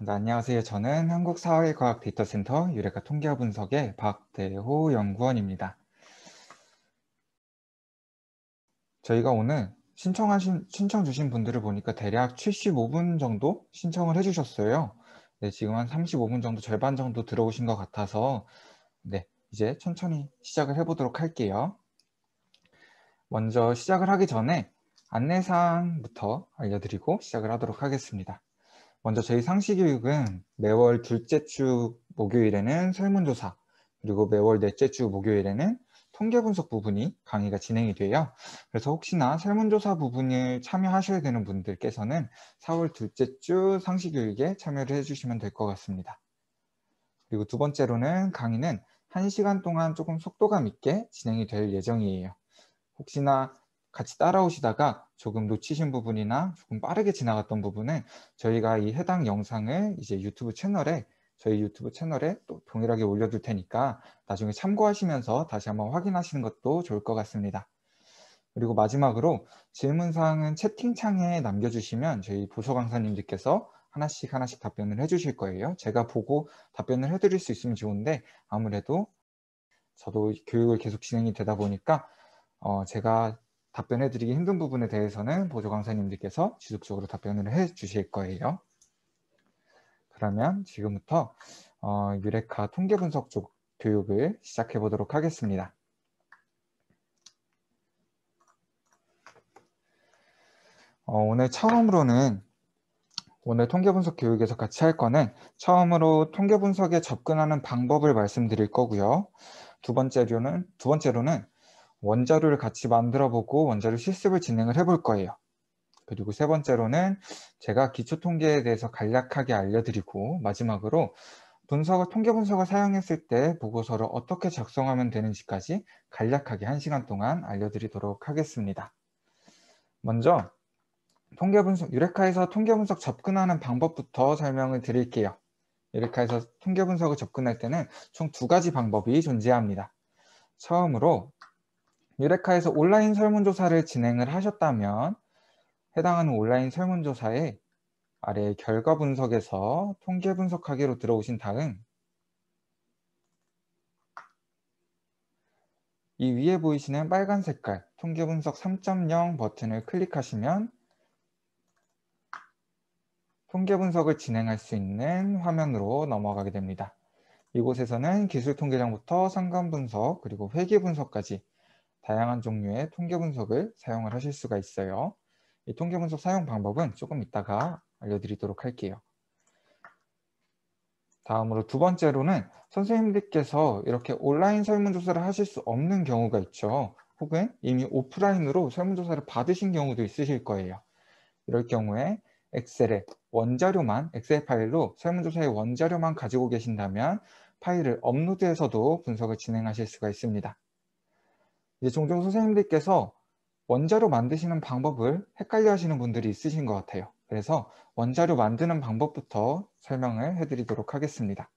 네, 안녕하세요. 저는 한국사회과학데이터센터 유레카 통계화 분석의 박대호 연구원입니다. 저희가 오늘 신청 주신 분들을 보니까 대략 75분 정도 신청을 해주셨어요. 네, 지금 한 35분 정도, 절반 정도 들어오신 것 같아서 네, 이제 천천히 시작을 해보도록 할게요. 먼저 시작을 하기 전에 안내사항부터 알려드리고 시작을 하도록 하겠습니다. 먼저 저희 상시교육은 매월 둘째 주 목요일에는 설문조사, 그리고 매월 넷째 주 목요일에는 통계분석 부분이 강의가 진행이 돼요. 그래서 혹시나 설문조사 부분을 참여하셔야 되는 분들께서는 4월 둘째 주 상시교육에 참여를 해주시면 될 것 같습니다. 그리고 두 번째로는 강의는 1시간 동안 조금 속도감 있게 진행이 될 예정이에요. 혹시나 같이 따라오시다가 조금 놓치신 부분이나 조금 빠르게 지나갔던 부분은 저희가 이 해당 영상을 이제 저희 유튜브 채널에 또 동일하게 올려둘 테니까 나중에 참고하시면서 다시 한번 확인하시는 것도 좋을 것 같습니다. 그리고 마지막으로 질문사항은 채팅창에 남겨주시면 저희 보조 강사님들께서 하나씩 답변을 해주실 거예요. 제가 보고 답변을 해드릴 수 있으면 좋은데 아무래도 저도 교육을 계속 진행이 되다 보니까 제가 답변해드리기 힘든 부분에 대해서는 보조 강사님들께서 지속적으로 답변을 해주실 거예요. 그러면 지금부터 유레카 통계분석 쪽 교육을 시작해 보도록 하겠습니다. 오늘 통계분석 교육에서 같이 할 거는 처음으로 통계분석에 접근하는 방법을 말씀드릴 거고요. 두 번째로는 원자료를 같이 만들어 보고 원자료 실습을 진행을 해볼 거예요. 그리고 세 번째로는 제가 기초통계에 대해서 간략하게 알려드리고 마지막으로 통계 분석을 사용했을 때 보고서를 어떻게 작성하면 되는지까지 간략하게 1시간 동안 알려드리도록 하겠습니다. 먼저 유레카에서 통계 분석 접근하는 방법부터 설명을 드릴게요. 유레카에서 통계 분석을 접근할 때는 총 2가지 방법이 존재합니다. 처음으로 유레카에서 온라인 설문조사를 진행을 하셨다면 해당하는 온라인 설문조사에 아래 결과 분석에서 통계 분석하기로 들어오신 다음 이 위에 보이시는 빨간 색깔 통계 분석 3.0 버튼을 클릭하시면 통계 분석을 진행할 수 있는 화면으로 넘어가게 됩니다. 이곳에서는 기술 통계량부터 상관 분석 그리고 회계 분석까지 다양한 종류의 통계 분석을 사용을 하실 수가 있어요. 이 통계 분석 사용 방법은 조금 이따가 알려드리도록 할게요. 다음으로 두 번째로는 선생님들께서 이렇게 온라인 설문조사를 하실 수 없는 경우가 있죠. 혹은 이미 오프라인으로 설문조사를 받으신 경우도 있으실 거예요. 이럴 경우에 엑셀 파일로 설문조사의 원자료만 가지고 계신다면 파일을 업로드해서도 분석을 진행하실 수가 있습니다. 이제 종종 선생님들께서 원자료 만드시는 방법을 헷갈려 하시는 분들이 있으신 것 같아요. 그래서 원자료 만드는 방법부터 설명을 해드리도록 하겠습니다.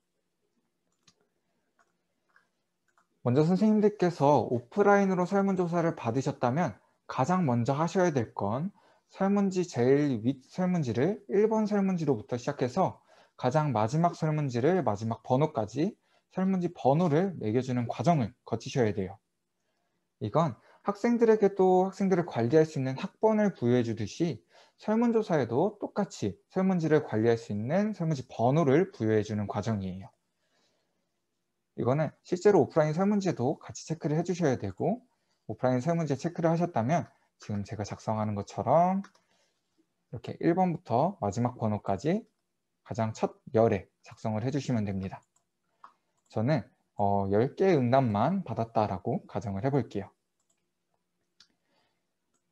먼저 선생님들께서 오프라인으로 설문조사를 받으셨다면 가장 먼저 하셔야 될 건 설문지 제일 윗 설문지를 1번 설문지로부터 시작해서 가장 마지막 설문지를 마지막 번호까지 설문지 번호를 매겨주는 과정을 거치셔야 돼요. 이건 학생들에게도 학생들을 관리할 수 있는 학번을 부여해 주듯이 설문조사에도 똑같이 설문지를 관리할 수 있는 설문지 번호를 부여해 주는 과정이에요. 이거는 실제로 오프라인 설문지에도 같이 체크를 해주셔야 되고 오프라인 설문지에 체크를 하셨다면 지금 제가 작성하는 것처럼 이렇게 1번부터 마지막 번호까지 가장 첫 열에 작성을 해주시면 됩니다. 저는 10개의 응답만 받았다라고 가정을 해볼게요.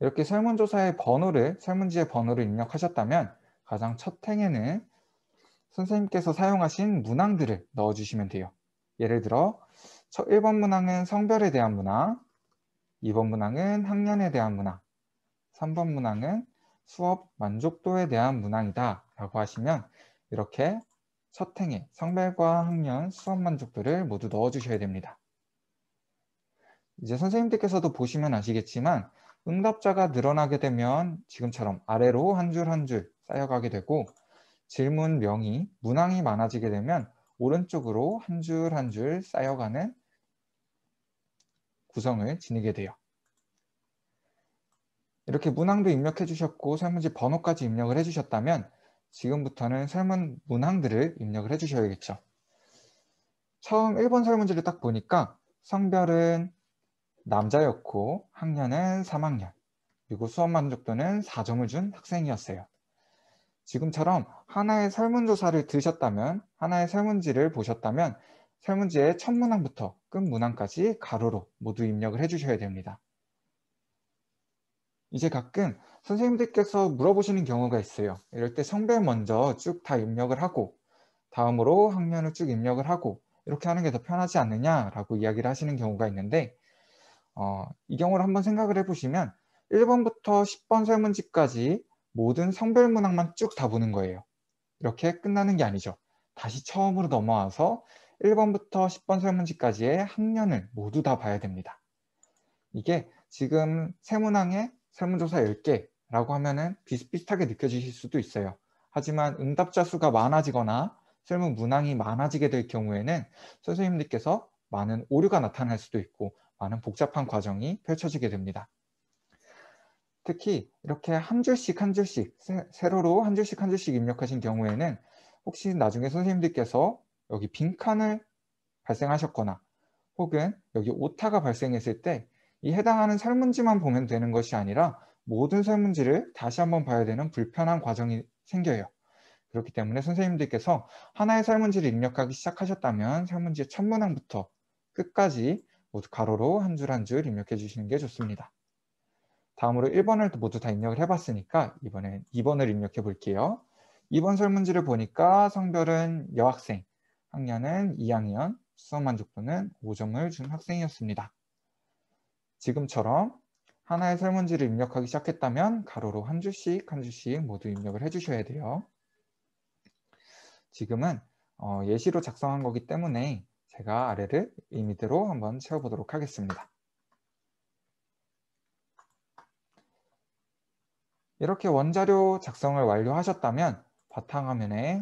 이렇게 설문지의 번호를 입력하셨다면 가장 첫 행에는 선생님께서 사용하신 문항들을 넣어주시면 돼요. 예를 들어 1번 문항은 성별에 대한 문항, 2번 문항은 학년에 대한 문항, 3번 문항은 수업 만족도에 대한 문항이다 라고 하시면 이렇게 첫 행에 성별과 학년, 수업 만족도를 모두 넣어주셔야 됩니다. 이제 선생님들께서도 보시면 아시겠지만 응답자가 늘어나게 되면 지금처럼 아래로 한 줄 한 줄 쌓여가게 되고 질문명이 문항이 많아지게 되면 오른쪽으로 한 줄 한 줄 쌓여가는 구성을 지니게 돼요. 이렇게 문항도 입력해 주셨고 설문지 번호까지 입력을 해주셨다면 지금부터는 설문 문항들을 입력을 해주셔야겠죠. 처음 1번 설문지를 딱 보니까 성별은 남자였고 학년은 3학년, 그리고 수업 만족도는 4점을 준 학생이었어요. 지금처럼 하나의 설문조사를 들으셨다면, 하나의 설문지를 보셨다면 설문지의 첫 문항부터 끝 문항까지 가로로 모두 입력을 해주셔야 됩니다. 이제 가끔 선생님들께서 물어보시는 경우가 있어요. 이럴 때 성별 먼저 쭉 다 입력을 하고 다음으로 학년을 쭉 입력을 하고 이렇게 하는 게 더 편하지 않느냐라고 이야기를 하시는 경우가 있는데 이 경우를 한번 생각을 해보시면 1번부터 10번 설문지까지 모든 성별 문항만 쭉 다 보는 거예요. 이렇게 끝나는 게 아니죠. 다시 처음으로 넘어와서 1번부터 10번 설문지까지의 학년을 모두 다 봐야 됩니다. 이게 지금 세 문항에 설문조사 10개라고 하면은 비슷비슷하게 느껴지실 수도 있어요. 하지만 응답자 수가 많아지거나 설문 문항이 많아지게 될 경우에는 선생님들께서 많은 오류가 나타날 수도 있고 많은 복잡한 과정이 펼쳐지게 됩니다. 특히 이렇게 한 줄씩 한 줄씩 세로로 한 줄씩 한 줄씩 입력하신 경우에는 혹시 나중에 선생님들께서 여기 빈칸을 발생하셨거나 혹은 여기 오타가 발생했을 때 이 해당하는 설문지만 보면 되는 것이 아니라 모든 설문지를 다시 한번 봐야 되는 불편한 과정이 생겨요. 그렇기 때문에 선생님들께서 하나의 설문지를 입력하기 시작하셨다면 설문지의 첫 문항부터 끝까지 모두 가로로 한 줄 한 줄 입력해 주시는 게 좋습니다. 다음으로 1번을 모두 다 입력을 해봤으니까 이번엔 2번을 입력해 볼게요. 2번 설문지를 보니까 성별은 여학생, 학년은 2학년, 수업 만족도는 5점을 준 학생이었습니다. 지금처럼 하나의 설문지를 입력하기 시작했다면 가로로 한 줄씩 한 줄씩 모두 입력을 해주셔야 돼요. 지금은 예시로 작성한 거기 때문에 제가 아래를 임의대로 한번 채워보도록 하겠습니다. 이렇게 원자료 작성을 완료하셨다면 바탕화면에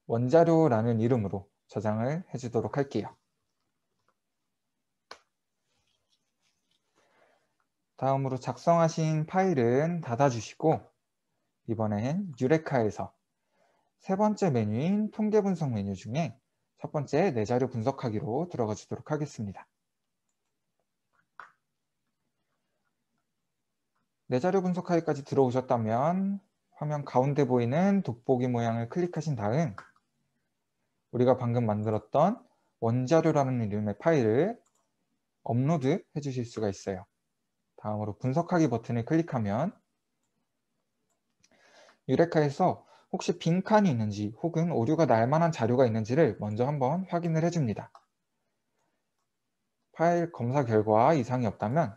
원자료라는 이름으로 저장을 해주도록 할게요. 다음으로 작성하신 파일은 닫아주시고 이번엔 유레카에서 세 번째 메뉴인 통계 분석 메뉴 중에 첫 번째 내 자료 분석하기로 들어가 주도록 하겠습니다. 내 자료 분석하기까지 들어오셨다면 화면 가운데 보이는 돋보기 모양을 클릭하신 다음 우리가 방금 만들었던 원자료라는 이름의 파일을 업로드 해주실 수가 있어요. 다음으로 분석하기 버튼을 클릭하면 유레카에서 혹시 빈칸이 있는지 혹은 오류가 날 만한 자료가 있는지를 먼저 한번 확인을 해줍니다. 파일 검사 결과 이상이 없다면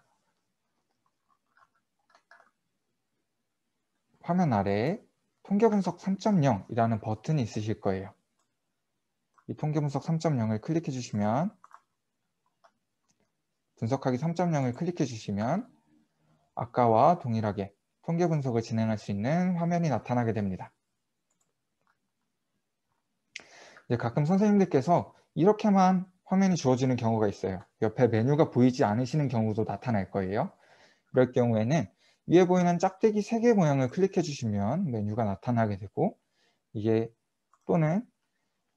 화면 아래에 통계분석 3.0이라는 버튼이 있으실 거예요. 이 통계분석 3.0을 클릭해 주시면 분석하기 3.0을 클릭해 주시면 아까와 동일하게 통계 분석을 진행할 수 있는 화면이 나타나게 됩니다. 이제 가끔 선생님들께서 이렇게만 화면이 주어지는 경우가 있어요. 옆에 메뉴가 보이지 않으시는 경우도 나타날 거예요. 이럴 경우에는 위에 보이는 짝대기 3개 모양을 클릭해 주시면 메뉴가 나타나게 되고 이게 또는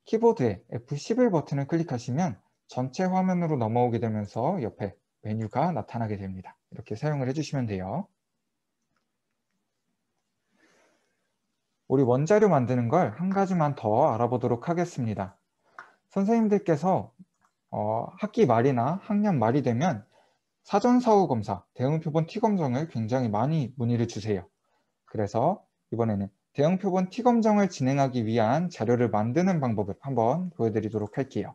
키보드에 F11 버튼을 클릭하시면 전체 화면으로 넘어오게 되면서 옆에 메뉴가 나타나게 됩니다. 이렇게 사용을 해주시면 돼요. 우리 원자료 만드는 걸 한 가지만 더 알아보도록 하겠습니다. 선생님들께서 학기 말이나 학년 말이 되면 사전사후 검사, 대응표본 T검정을 굉장히 많이 문의를 주세요. 그래서 이번에는 대응표본 T검정을 진행하기 위한 자료를 만드는 방법을 한번 보여드리도록 할게요.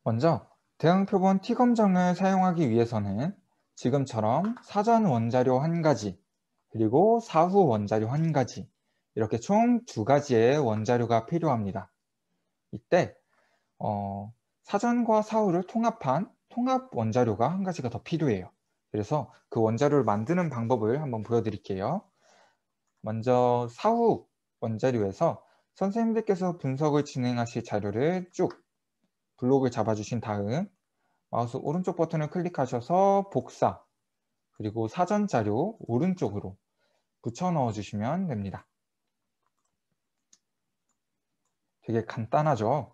먼저 대응표본 T검정을 사용하기 위해서는 지금처럼 사전 원자료 한 가지, 그리고 사후 원자료 한 가지, 이렇게 총 두 가지의 원자료가 필요합니다. 이때 사전과 사후를 통합한 통합 원자료가 한 가지가 더 필요해요. 그래서 그 원자료를 만드는 방법을 한번 보여드릴게요. 먼저 사후 원자료에서 선생님들께서 분석을 진행하실 자료를 쭉 블록을 잡아주신 다음 마우스 오른쪽 버튼을 클릭하셔서 복사, 그리고 사전 자료 오른쪽으로 붙여 넣어 주시면 됩니다. 되게 간단하죠?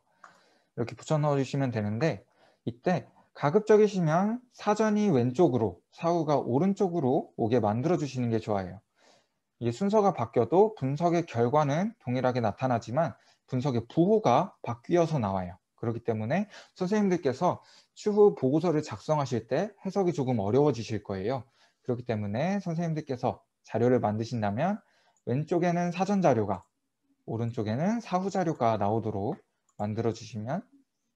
이렇게 붙여 넣어 주시면 되는데, 이때 가급적이시면 사전이 왼쪽으로, 사후가 오른쪽으로 오게 만들어 주시는 게 좋아요. 이게 순서가 바뀌어도 분석의 결과는 동일하게 나타나지만 분석의 부호가 바뀌어서 나와요. 그렇기 때문에 선생님들께서 추후 보고서를 작성하실 때 해석이 조금 어려워지실 거예요. 그렇기 때문에 선생님들께서 자료를 만드신다면 왼쪽에는 사전 자료가, 오른쪽에는 사후 자료가 나오도록 만들어 주시면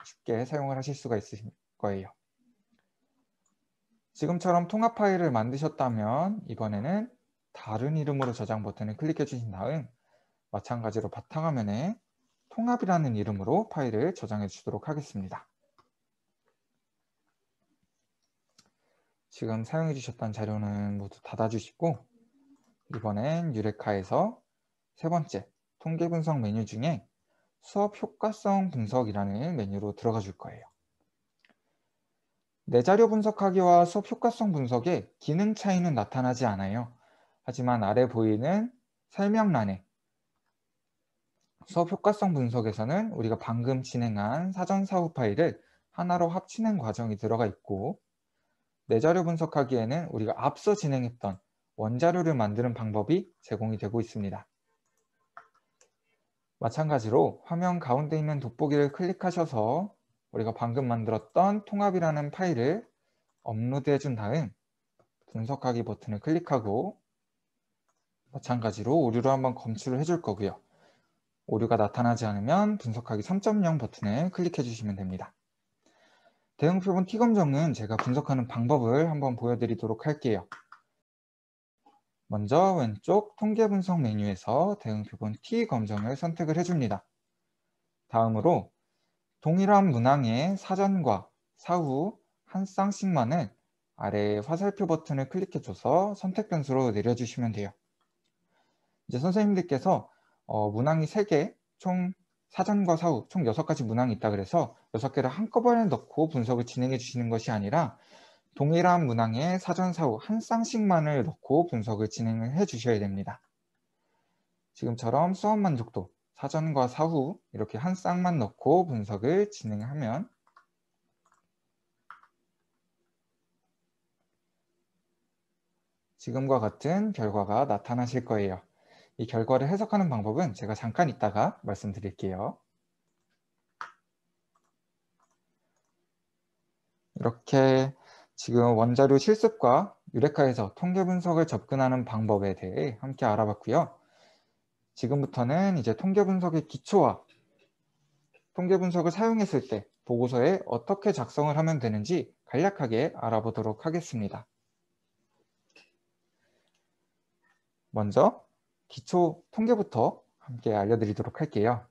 쉽게 사용을 하실 수가 있을 거예요. 지금처럼 통합 파일을 만드셨다면 이번에는 다른 이름으로 저장 버튼을 클릭해 주신 다음 마찬가지로 바탕화면에 통합이라는 이름으로 파일을 저장해 주도록 하겠습니다. 지금 사용해 주셨던 자료는 모두 닫아 주시고, 이번엔 유레카에서 세 번째 통계 분석 메뉴 중에 수업 효과성 분석이라는 메뉴로 들어가 줄 거예요. 내 자료 분석하기와 수업 효과성 분석에 기능 차이는 나타나지 않아요. 하지만 아래 보이는 설명란에 수업 효과성 분석에서는 우리가 방금 진행한 사전 사후 파일을 하나로 합치는 과정이 들어가 있고, 내 자료 분석하기에는 우리가 앞서 진행했던 원자료를 만드는 방법이 제공이 되고 있습니다. 마찬가지로 화면 가운데 있는 돋보기를 클릭하셔서 우리가 방금 만들었던 통합이라는 파일을 업로드해 준 다음 분석하기 버튼을 클릭하고 마찬가지로 오류를 한번 검출을 해줄 거고요. 오류가 나타나지 않으면 분석하기 3.0 버튼을 클릭해 주시면 됩니다. 대응 표본 T검정은 제가 분석하는 방법을 한번 보여드리도록 할게요. 먼저 왼쪽 통계 분석 메뉴에서 대응 표본 T검정을 선택을 해줍니다. 다음으로 동일한 문항의 사전과 사후 한 쌍씩만을 아래 화살표 버튼을 클릭해줘서 선택 변수로 내려주시면 돼요. 이제 선생님들께서 문항이 3개, 총 사전과 사후 총 6가지 문항이 있다 그래서 6개를 한꺼번에 넣고 분석을 진행해 주시는 것이 아니라 동일한 문항에 사전, 사후 한 쌍씩만을 넣고 분석을 진행을 해 주셔야 됩니다. 지금처럼 수업 만족도, 사전과 사후 이렇게 한 쌍만 넣고 분석을 진행하면 지금과 같은 결과가 나타나실 거예요. 이 결과를 해석하는 방법은 제가 잠깐 이따가 말씀드릴게요. 이렇게 지금 원자료 실습과 유레카에서 통계 분석을 접근하는 방법에 대해 함께 알아봤고요. 지금부터는 이제 통계 분석의 기초와 통계 분석을 사용했을 때 보고서에 어떻게 작성을 하면 되는지 간략하게 알아보도록 하겠습니다. 먼저 기초 통계부터 함께 알려드리도록 할게요.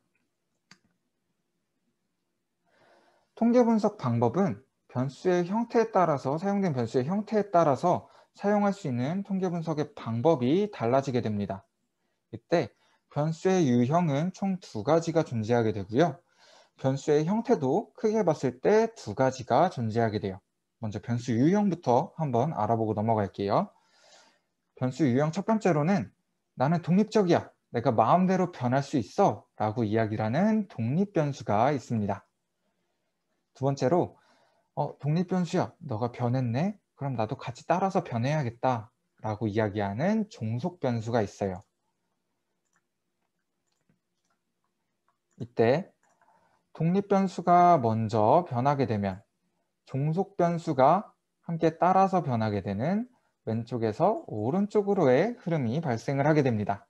통계 분석 방법은 변수의 형태에 따라서 사용된 변수의 형태에 따라서 사용할 수 있는 통계 분석의 방법이 달라지게 됩니다. 이때 변수의 유형은 총 2가지가 존재하게 되고요. 변수의 형태도 크게 봤을 때 2가지가 존재하게 돼요. 먼저 변수 유형부터 한번 알아보고 넘어갈게요. 변수 유형 첫 번째로는 나는 독립적이야. 내가 마음대로 변할 수 있어. 라고 이야기를 하는 독립변수가 있습니다. 두 번째로 독립변수야. 너가 변했네? 그럼 나도 같이 따라서 변해야겠다. 라고 이야기하는 종속변수가 있어요. 이때 독립변수가 먼저 변하게 되면 종속변수가 함께 따라서 변하게 되는 왼쪽에서 오른쪽으로의 흐름이 발생을 하게 됩니다.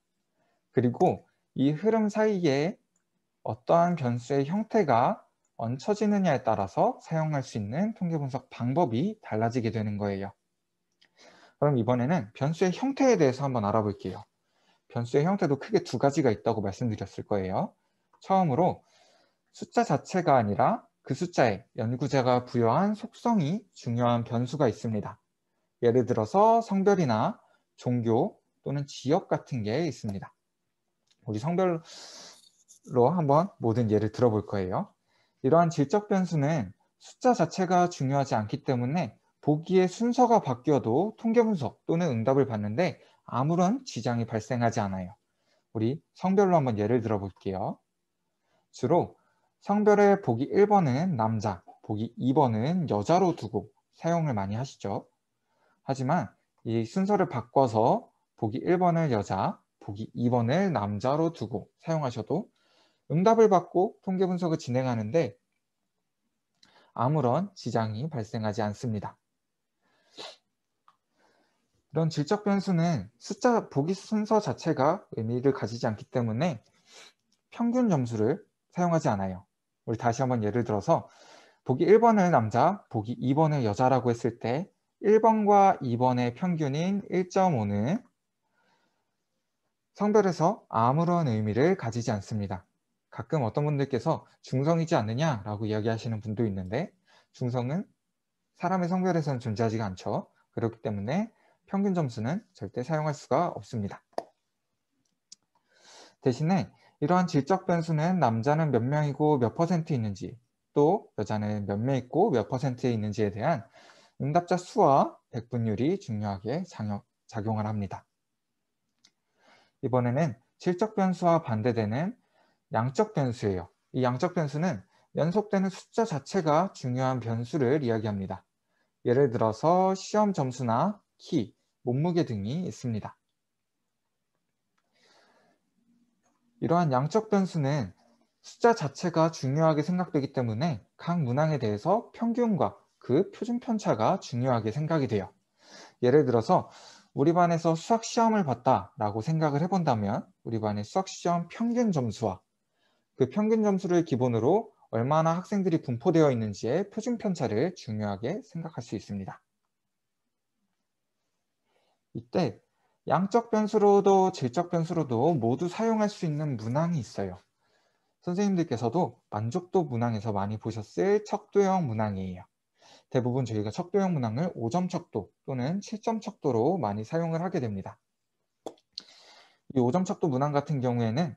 그리고 이 흐름 사이에 어떠한 변수의 형태가 얹혀지느냐에 따라서 사용할 수 있는 통계 분석 방법이 달라지게 되는 거예요. 그럼 이번에는 변수의 형태에 대해서 한번 알아볼게요. 변수의 형태도 크게 두 가지가 있다고 말씀드렸을 거예요. 처음으로 숫자 자체가 아니라 그 숫자에 연구자가 부여한 속성이 중요한 변수가 있습니다. 예를 들어서 성별이나 종교 또는 지역 같은 게 있습니다. 우리 성별로 한번 모든 예를 들어볼 거예요. 이러한 질적 변수는 숫자 자체가 중요하지 않기 때문에 보기의 순서가 바뀌어도 통계 분석 또는 응답을 받는데 아무런 지장이 발생하지 않아요. 우리 성별로 한번 예를 들어볼게요. 주로 성별의 보기 1번은 남자, 보기 2번은 여자로 두고 사용을 많이 하시죠. 하지만 이 순서를 바꿔서 보기 1번을 여자, 보기 2번을 남자로 두고 사용하셔도 응답을 받고 통계 분석을 진행하는데 아무런 지장이 발생하지 않습니다. 이런 질적 변수는 숫자 보기 순서 자체가 의미를 가지지 않기 때문에 평균 점수를 사용하지 않아요. 우리 다시 한번 예를 들어서 보기 1번을 남자, 보기 2번을 여자라고 했을 때 1번과 2번의 평균인 1.5는 성별에서 아무런 의미를 가지지 않습니다. 가끔 어떤 분들께서 중성이지 않느냐라고 이야기하시는 분도 있는데 중성은 사람의 성별에서는 존재하지가 않죠. 그렇기 때문에 평균 점수는 절대 사용할 수가 없습니다. 대신에 이러한 질적 변수는 남자는 몇 명이고 몇 퍼센트 있는지 또 여자는 몇 명 있고 몇 퍼센트에 있는지에 대한 응답자 수와 백분율이 중요하게 작용을 합니다. 이번에는 질적 변수와 반대되는 양적 변수예요. 이 양적 변수는 연속되는 숫자 자체가 중요한 변수를 이야기합니다. 예를 들어서 시험 점수나 키, 몸무게 등이 있습니다. 이러한 양적 변수는 숫자 자체가 중요하게 생각되기 때문에 각 문항에 대해서 평균과 그 표준 편차가 중요하게 생각이 돼요. 예를 들어서 우리 반에서 수학 시험을 봤다라고 생각을 해본다면 우리 반의 수학 시험 평균 점수와 그 평균 점수를 기본으로 얼마나 학생들이 분포되어 있는지의 표준 편차를 중요하게 생각할 수 있습니다. 이때 양적 변수로도 질적 변수로도 모두 사용할 수 있는 문항이 있어요. 선생님들께서도 만족도 문항에서 많이 보셨을 척도형 문항이에요. 대부분 저희가 척도형 문항을 5점 척도 또는 7점 척도로 많이 사용을 하게 됩니다. 이 5점 척도 문항 같은 경우에는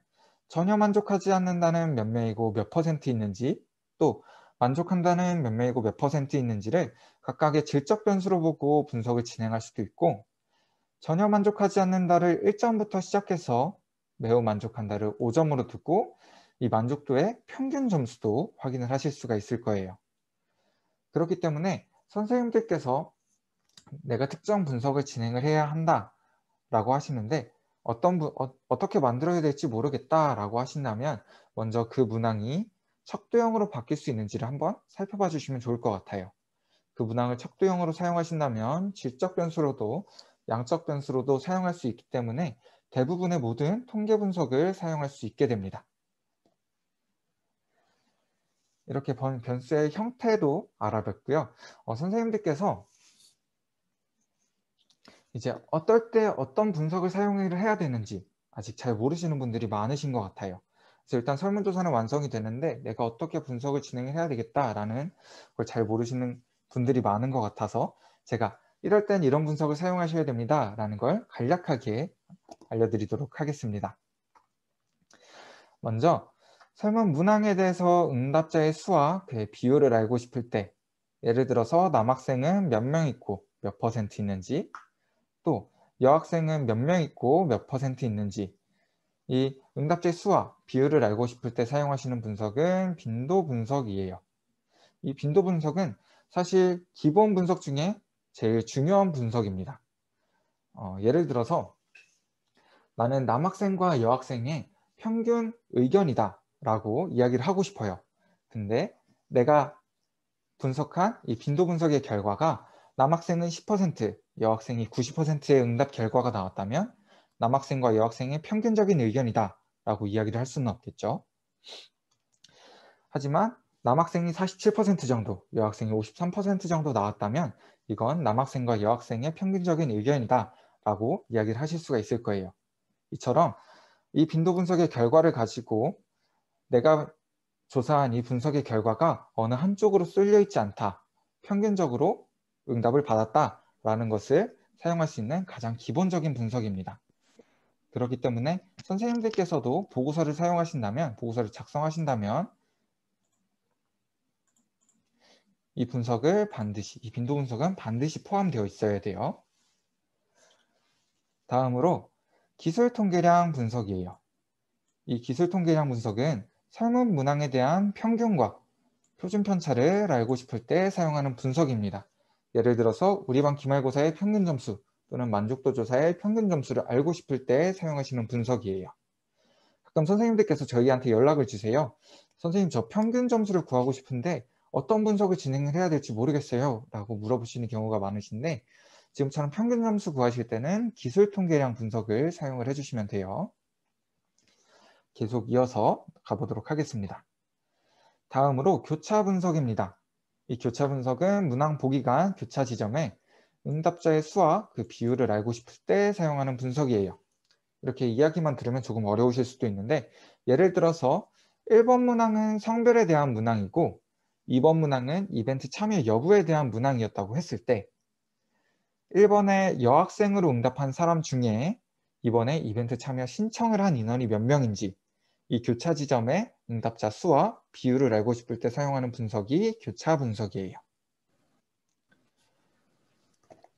전혀 만족하지 않는다는 몇 명이고 몇 퍼센트 있는지 또 만족한다는 몇 명이고 몇 퍼센트 있는지를 각각의 질적 변수로 보고 분석을 진행할 수도 있고 전혀 만족하지 않는다를 1점부터 시작해서 매우 만족한다를 5점으로 두고 이 만족도의 평균 점수도 확인을 하실 수가 있을 거예요. 그렇기 때문에 선생님들께서 내가 특정 분석을 진행을 해야 한다 라고 하시는데 어떻게 만들어야 될지 모르겠다 라고 하신다면 먼저 그 문항이 척도형으로 바뀔 수 있는지를 한번 살펴봐 주시면 좋을 것 같아요. 그 문항을 척도형으로 사용하신다면 질적 변수로도 양적 변수로도 사용할 수 있기 때문에 대부분의 모든 통계 분석을 사용할 수 있게 됩니다. 이렇게 변수의 형태도 알아봤고요. 선생님들께서 이제 어떨 때 어떤 분석을 사용을 해야 되는지 아직 잘 모르시는 분들이 많으신 것 같아요. 그래서 일단 설문조사는 완성이 되는데 내가 어떻게 분석을 진행해야 되겠다라는 걸 잘 모르시는 분들이 많은 것 같아서 제가 이럴 땐 이런 분석을 사용하셔야 됩니다 라는 걸 간략하게 알려드리도록 하겠습니다. 먼저 설문 문항에 대해서 응답자의 수와 그의 비율을 알고 싶을 때 예를 들어서 남학생은 몇 명 있고 몇 퍼센트 있는지 또 여학생은 몇 명 있고 몇 퍼센트 있는지 이 응답자의 수와 비율을 알고 싶을 때 사용하시는 분석은 빈도 분석이에요. 이 빈도 분석은 사실 기본 분석 중에 제일 중요한 분석입니다. 예를 들어서 나는 남학생과 여학생의 평균 의견이다 라고 이야기를 하고 싶어요. 근데 내가 분석한 이 빈도 분석의 결과가 남학생은 10%, 여학생이 90%의 응답 결과가 나왔다면 남학생과 여학생의 평균적인 의견이다 라고 이야기를 할 수는 없겠죠. 하지만 남학생이 47% 정도, 여학생이 53% 정도 나왔다면 이건 남학생과 여학생의 평균적인 의견이다 라고 이야기를 하실 수가 있을 거예요. 이처럼 이 빈도 분석의 결과를 가지고 내가 조사한 이 분석의 결과가 어느 한쪽으로 쏠려 있지 않다, 평균적으로 응답을 받았다 라는 것을 사용할 수 있는 가장 기본적인 분석입니다. 그렇기 때문에 선생님들께서도 보고서를 사용하신다면, 보고서를 작성하신다면 이 분석을 반드시, 이 빈도 분석은 반드시 포함되어 있어야 돼요. 다음으로 기술 통계량 분석이에요. 이 기술 통계량 분석은 설문 문항에 대한 평균과 표준 편차를 알고 싶을 때 사용하는 분석입니다. 예를 들어서 우리 반 기말고사의 평균 점수 또는 만족도 조사의 평균 점수를 알고 싶을 때 사용하시는 분석이에요. 가끔 선생님들께서 저희한테 연락을 주세요. 선생님, 저 평균 점수를 구하고 싶은데 어떤 분석을 진행을 해야 될지 모르겠어요 라고 물어보시는 경우가 많으신데, 지금처럼 평균 점수 구하실 때는 기술 통계량 분석을 사용을 해주시면 돼요. 계속 이어서 가보도록 하겠습니다. 다음으로 교차 분석입니다. 이 교차 분석은 문항 보기간 교차 지점에 응답자의 수와 그 비율을 알고 싶을 때 사용하는 분석이에요. 이렇게 이야기만 들으면 조금 어려우실 수도 있는데, 예를 들어서 1번 문항은 성별에 대한 문항이고 2번 문항은 이벤트 참여 여부에 대한 문항이었다고 했을 때 1번에 여학생으로 응답한 사람 중에 이번에 이벤트 참여 신청을 한 인원이 몇 명인지, 이 교차 지점의 응답자 수와 비율을 알고 싶을 때 사용하는 분석이 교차 분석이에요.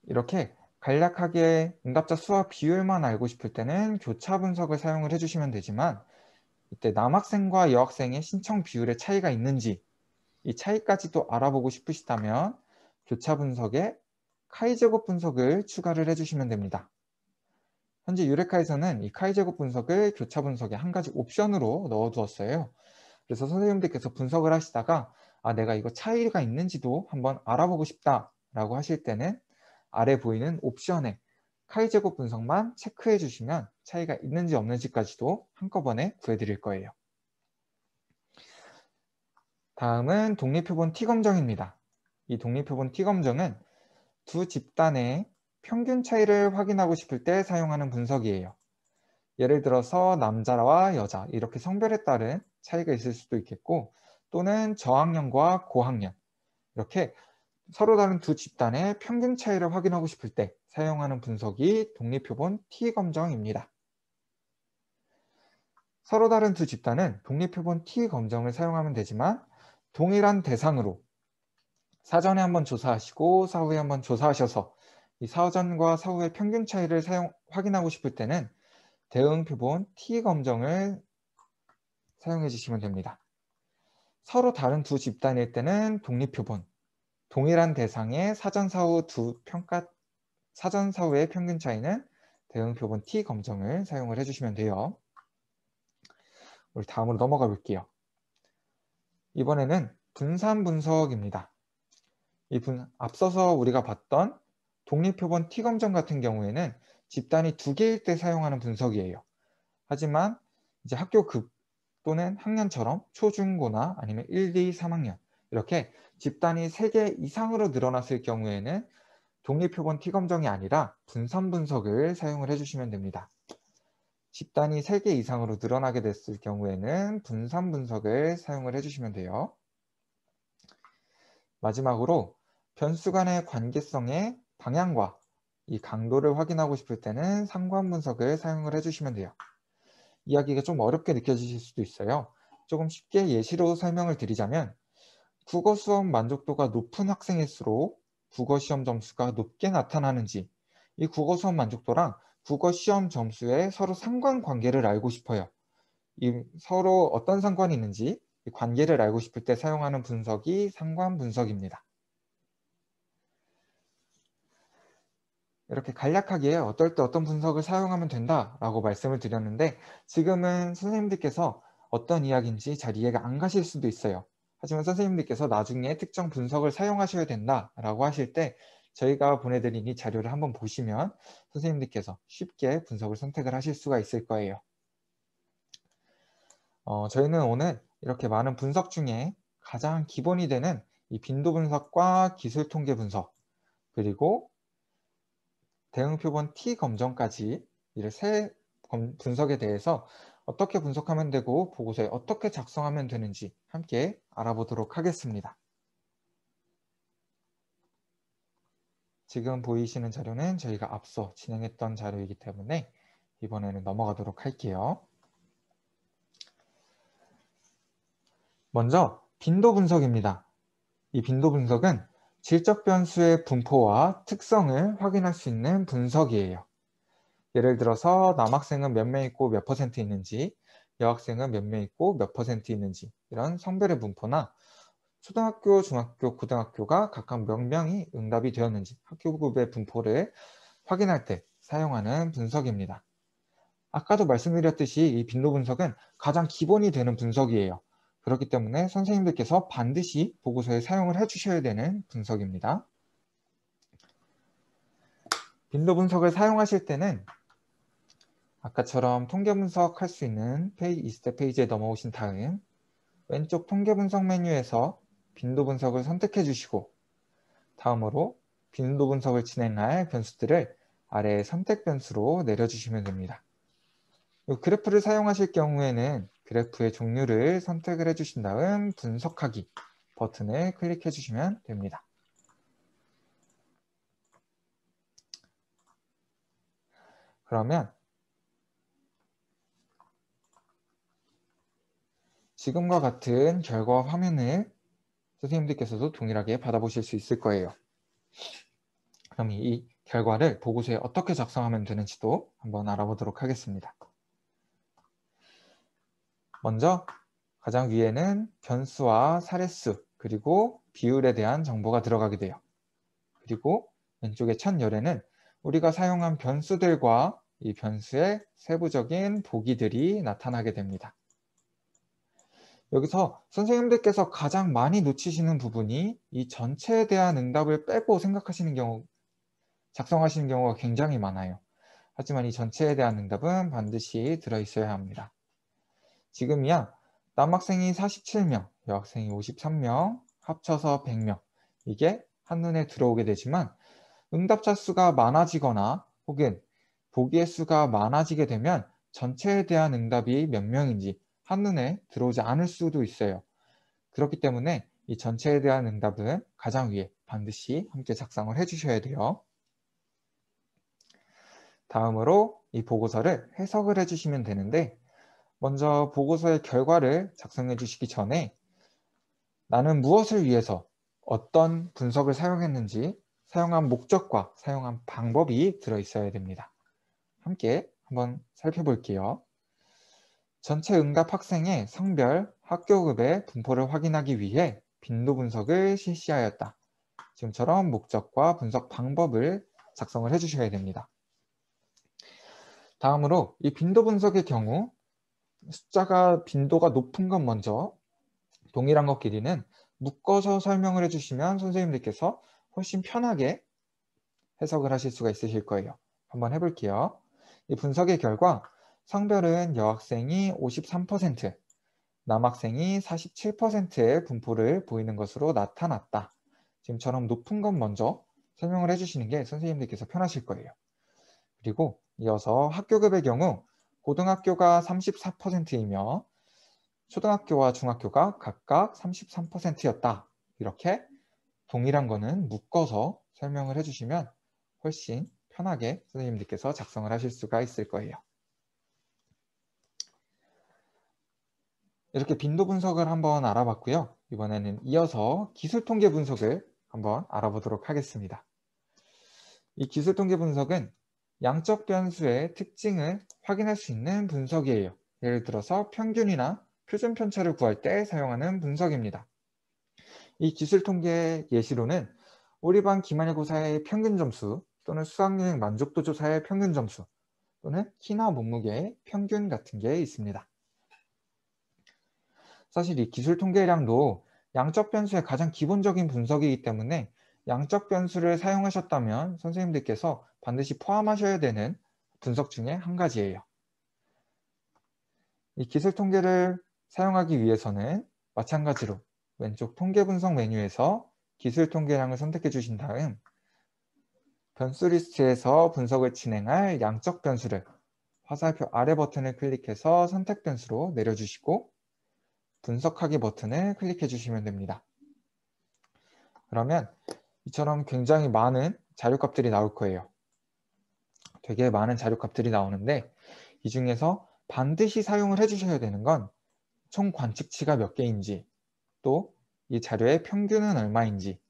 이렇게 간략하게 응답자 수와 비율만 알고 싶을 때는 교차 분석을 사용을 해주시면 되지만, 이때 남학생과 여학생의 신청 비율의 차이가 있는지 이 차이까지도 알아보고 싶으시다면 교차 분석에 카이제곱 분석을 추가를 해주시면 됩니다. 현재 유레카에서는 이 카이제곱 분석을 교차 분석의 한 가지 옵션으로 넣어두었어요. 그래서 선생님들께서 분석을 하시다가 내가 이거 차이가 있는지도 한번 알아보고 싶다라고 하실 때는 아래 보이는 옵션에 카이제곱 분석만 체크해 주시면 차이가 있는지 없는지까지도 한꺼번에 구해드릴 거예요. 다음은 독립표본 T검정입니다. 이 독립표본 T검정은 두 집단의 평균 차이를 확인하고 싶을 때 사용하는 분석이에요. 예를 들어서 남자와 여자 이렇게 성별에 따른 차이가 있을 수도 있겠고, 또는 저학년과 고학년 이렇게 서로 다른 두 집단의 평균 차이를 확인하고 싶을 때 사용하는 분석이 독립표본 T검정입니다. 서로 다른 두 집단은 독립표본 T검정을 사용하면 되지만 동일한 대상으로 사전에 한번 조사하시고 사후에 한번 조사하셔서 이 사전과 사후의 평균 차이를 확인하고 싶을 때는 대응표본 T검정을 사용해 주시면 됩니다. 서로 다른 두 집단일 때는 독립표본, 동일한 대상의 사전 사후 사전 사후의 평균 차이는 대응표본 T검정을 사용을 해주시면 돼요. 우리 다음으로 넘어가 볼게요. 이번에는 분산 분석입니다. 앞서서 우리가 봤던 독립표본 T검정 같은 경우에는 집단이 두 개일 때 사용하는 분석이에요. 하지만 이제 학교급 또는 학년처럼 초중고나 아니면 1, 2, 3학년 이렇게 집단이 3개 이상으로 늘어났을 경우에는 독립표본 T검정이 아니라 분산 분석을 사용을 해주시면 됩니다. 집단이 3개 이상으로 늘어나게 됐을 경우에는 분산 분석을 사용을 해주시면 돼요. 마지막으로 변수 간의 관계성의 방향과 이 강도를 확인하고 싶을 때는 상관 분석을 사용을 해주시면 돼요. 이야기가 좀 어렵게 느껴지실 수도 있어요. 조금 쉽게 예시로 설명을 드리자면, 국어 수업 만족도가 높은 학생일수록 국어 시험 점수가 높게 나타나는지, 이 국어 수업 만족도랑 국어 시험 점수의 서로 상관관계를 알고 싶어요. 이 서로 어떤 상관이 있는지 이 관계를 알고 싶을 때 사용하는 분석이 상관 분석입니다. 이렇게 간략하게 어떨 때 어떤 분석을 사용하면 된다라고 말씀을 드렸는데, 지금은 선생님들께서 어떤 이야기인지 잘 이해가 안 가실 수도 있어요. 하지만 선생님들께서 나중에 특정 분석을 사용하셔야 된다라고 하실 때 저희가 보내드린 이 자료를 한번 보시면 선생님들께서 쉽게 분석을 선택을 하실 수가 있을 거예요. 저희는 오늘 이렇게 많은 분석 중에 가장 기본이 되는 이 빈도 분석과 기술 통계 분석, 그리고 대응 표본 T 검정까지 이 세 분석에 대해서 어떻게 분석하면 되고 보고서에 어떻게 작성하면 되는지 함께 알아보도록 하겠습니다. 지금 보이시는 자료는 저희가 앞서 진행했던 자료이기 때문에 이번에는 넘어가도록 할게요. 먼저 빈도 분석입니다. 이 빈도 분석은 질적 변수의 분포와 특성을 확인할 수 있는 분석이에요. 예를 들어서 남학생은 몇 명 있고 몇 퍼센트 있는지, 여학생은 몇 명 있고 몇 퍼센트 있는지 이런 성별의 분포나 초등학교, 중학교, 고등학교가 각각 몇 명이 응답이 되었는지 학교급의 분포를 확인할 때 사용하는 분석입니다. 아까도 말씀드렸듯이 이 빈도 분석은 가장 기본이 되는 분석이에요. 그렇기 때문에 선생님들께서 반드시 보고서에 사용을 해주셔야 되는 분석입니다. 빈도 분석을 사용하실 때는 아까처럼 통계 분석할 수 있는 20대 페이지에 넘어오신 다음 왼쪽 통계 분석 메뉴에서 빈도 분석을 선택해 주시고 다음으로 빈도 분석을 진행할 변수들을 아래 선택 변수로 내려주시면 됩니다. 이 그래프를 사용하실 경우에는 그래프의 종류를 선택을 해주신 다음 분석하기 버튼을 클릭해 주시면 됩니다. 그러면 지금과 같은 결과 화면을 선생님들께서도 동일하게 받아보실 수 있을 거예요. 그럼 이 결과를 보고서에 어떻게 작성하면 되는지도 한번 알아보도록 하겠습니다. 먼저 가장 위에는 변수와 사례수 그리고 비율에 대한 정보가 들어가게 돼요. 그리고 왼쪽의 첫 열에는 우리가 사용한 변수들과 이 변수의 세부적인 보기들이 나타나게 됩니다. 여기서 선생님들께서 가장 많이 놓치시는 부분이 이 전체에 대한 응답을 빼고 생각하시는 경우, 작성하시는 경우가 굉장히 많아요. 하지만 이 전체에 대한 응답은 반드시 들어있어야 합니다. 지금이야 남학생이 47명, 여학생이 53명, 합쳐서 100명 이게 한눈에 들어오게 되지만 응답자 수가 많아지거나 혹은 보기의 수가 많아지게 되면 전체에 대한 응답이 몇 명인지 한눈에 들어오지 않을 수도 있어요. 그렇기 때문에 이 전체에 대한 응답은 가장 위에 반드시 함께 작성을 해주셔야 돼요. 다음으로 이 보고서를 해석을 해주시면 되는데 먼저 보고서의 결과를 작성해 주시기 전에 나는 무엇을 위해서 어떤 분석을 사용했는지 사용한 목적과 사용한 방법이 들어있어야 됩니다. 함께 한번 살펴볼게요. 전체 응답 학생의 성별, 학교급의 분포를 확인하기 위해 빈도 분석을 실시하였다. 지금처럼 목적과 분석 방법을 작성을 해주셔야 됩니다. 다음으로 이 빈도 분석의 경우 숫자가 빈도가 높은 건 먼저 동일한 것끼리는 묶어서 설명을 해주시면 선생님들께서 훨씬 편하게 해석을 하실 수가 있으실 거예요. 한번 해볼게요. 이 분석의 결과 성별은 여학생이 53%, 남학생이 47%의 분포를 보이는 것으로 나타났다. 지금처럼 높은 것 먼저 설명을 해주시는 게 선생님들께서 편하실 거예요. 그리고 이어서 학교급의 경우 고등학교가 34%이며 초등학교와 중학교가 각각 33%였다. 이렇게 동일한 거는 묶어서 설명을 해주시면 훨씬 편하게 선생님들께서 작성을 하실 수가 있을 거예요. 이렇게 빈도 분석을 한번 알아봤고요. 이번에는 이어서 기술 통계 분석을 한번 알아보도록 하겠습니다. 이 기술 통계 분석은 양적 변수의 특징을 확인할 수 있는 분석이에요. 예를 들어서 평균이나 표준 편차를 구할 때 사용하는 분석입니다. 이 기술 통계 예시로는 우리 반 기말고사의 평균 점수 또는 수학여행 만족도 조사의 평균 점수 또는 키나 몸무게의 평균 같은 게 있습니다. 사실 이 기술 통계량도 양적 변수의 가장 기본적인 분석이기 때문에 양적 변수를 사용하셨다면 선생님들께서 반드시 포함하셔야 되는 분석 중에 한 가지예요. 이 기술 통계를 사용하기 위해서는 마찬가지로 왼쪽 통계 분석 메뉴에서 기술 통계량을 선택해 주신 다음 변수 리스트에서 분석을 진행할 양적 변수를 화살표 아래 버튼을 클릭해서 선택 변수로 내려주시고 분석하기 버튼을 클릭해 주시면 됩니다. 그러면 이처럼 굉장히 많은 자료값들이 나올 거예요. 되게 많은 자료값들이 나오는데 이 중에서 반드시 사용을 해주셔야 되는 건 총 관측치가 몇 개인지, 또 이 자료의 평균은 얼마인지,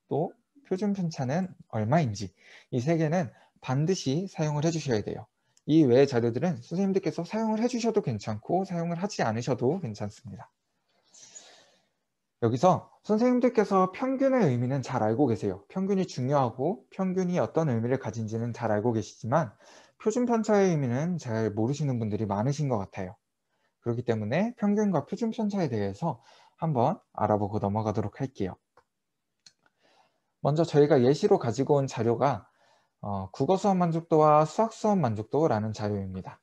또 표준 편차는 얼마인지, 이 세 개는 반드시 사용을 해주셔야 돼요. 이 외의 자료들은 선생님들께서 사용을 해주셔도 괜찮고 사용을 하지 않으셔도 괜찮습니다. 여기서 선생님들께서 평균의 의미는 잘 알고 계세요. 평균이 중요하고 평균이 어떤 의미를 가진지는 잘 알고 계시지만 표준 편차의 의미는 잘 모르시는 분들이 많으신 것 같아요. 그렇기 때문에 평균과 표준 편차에 대해서 한번 알아보고 넘어가도록 할게요. 먼저 저희가 예시로 가지고 온 자료가 국어 수업 만족도와 수학 수업 만족도라는 자료입니다.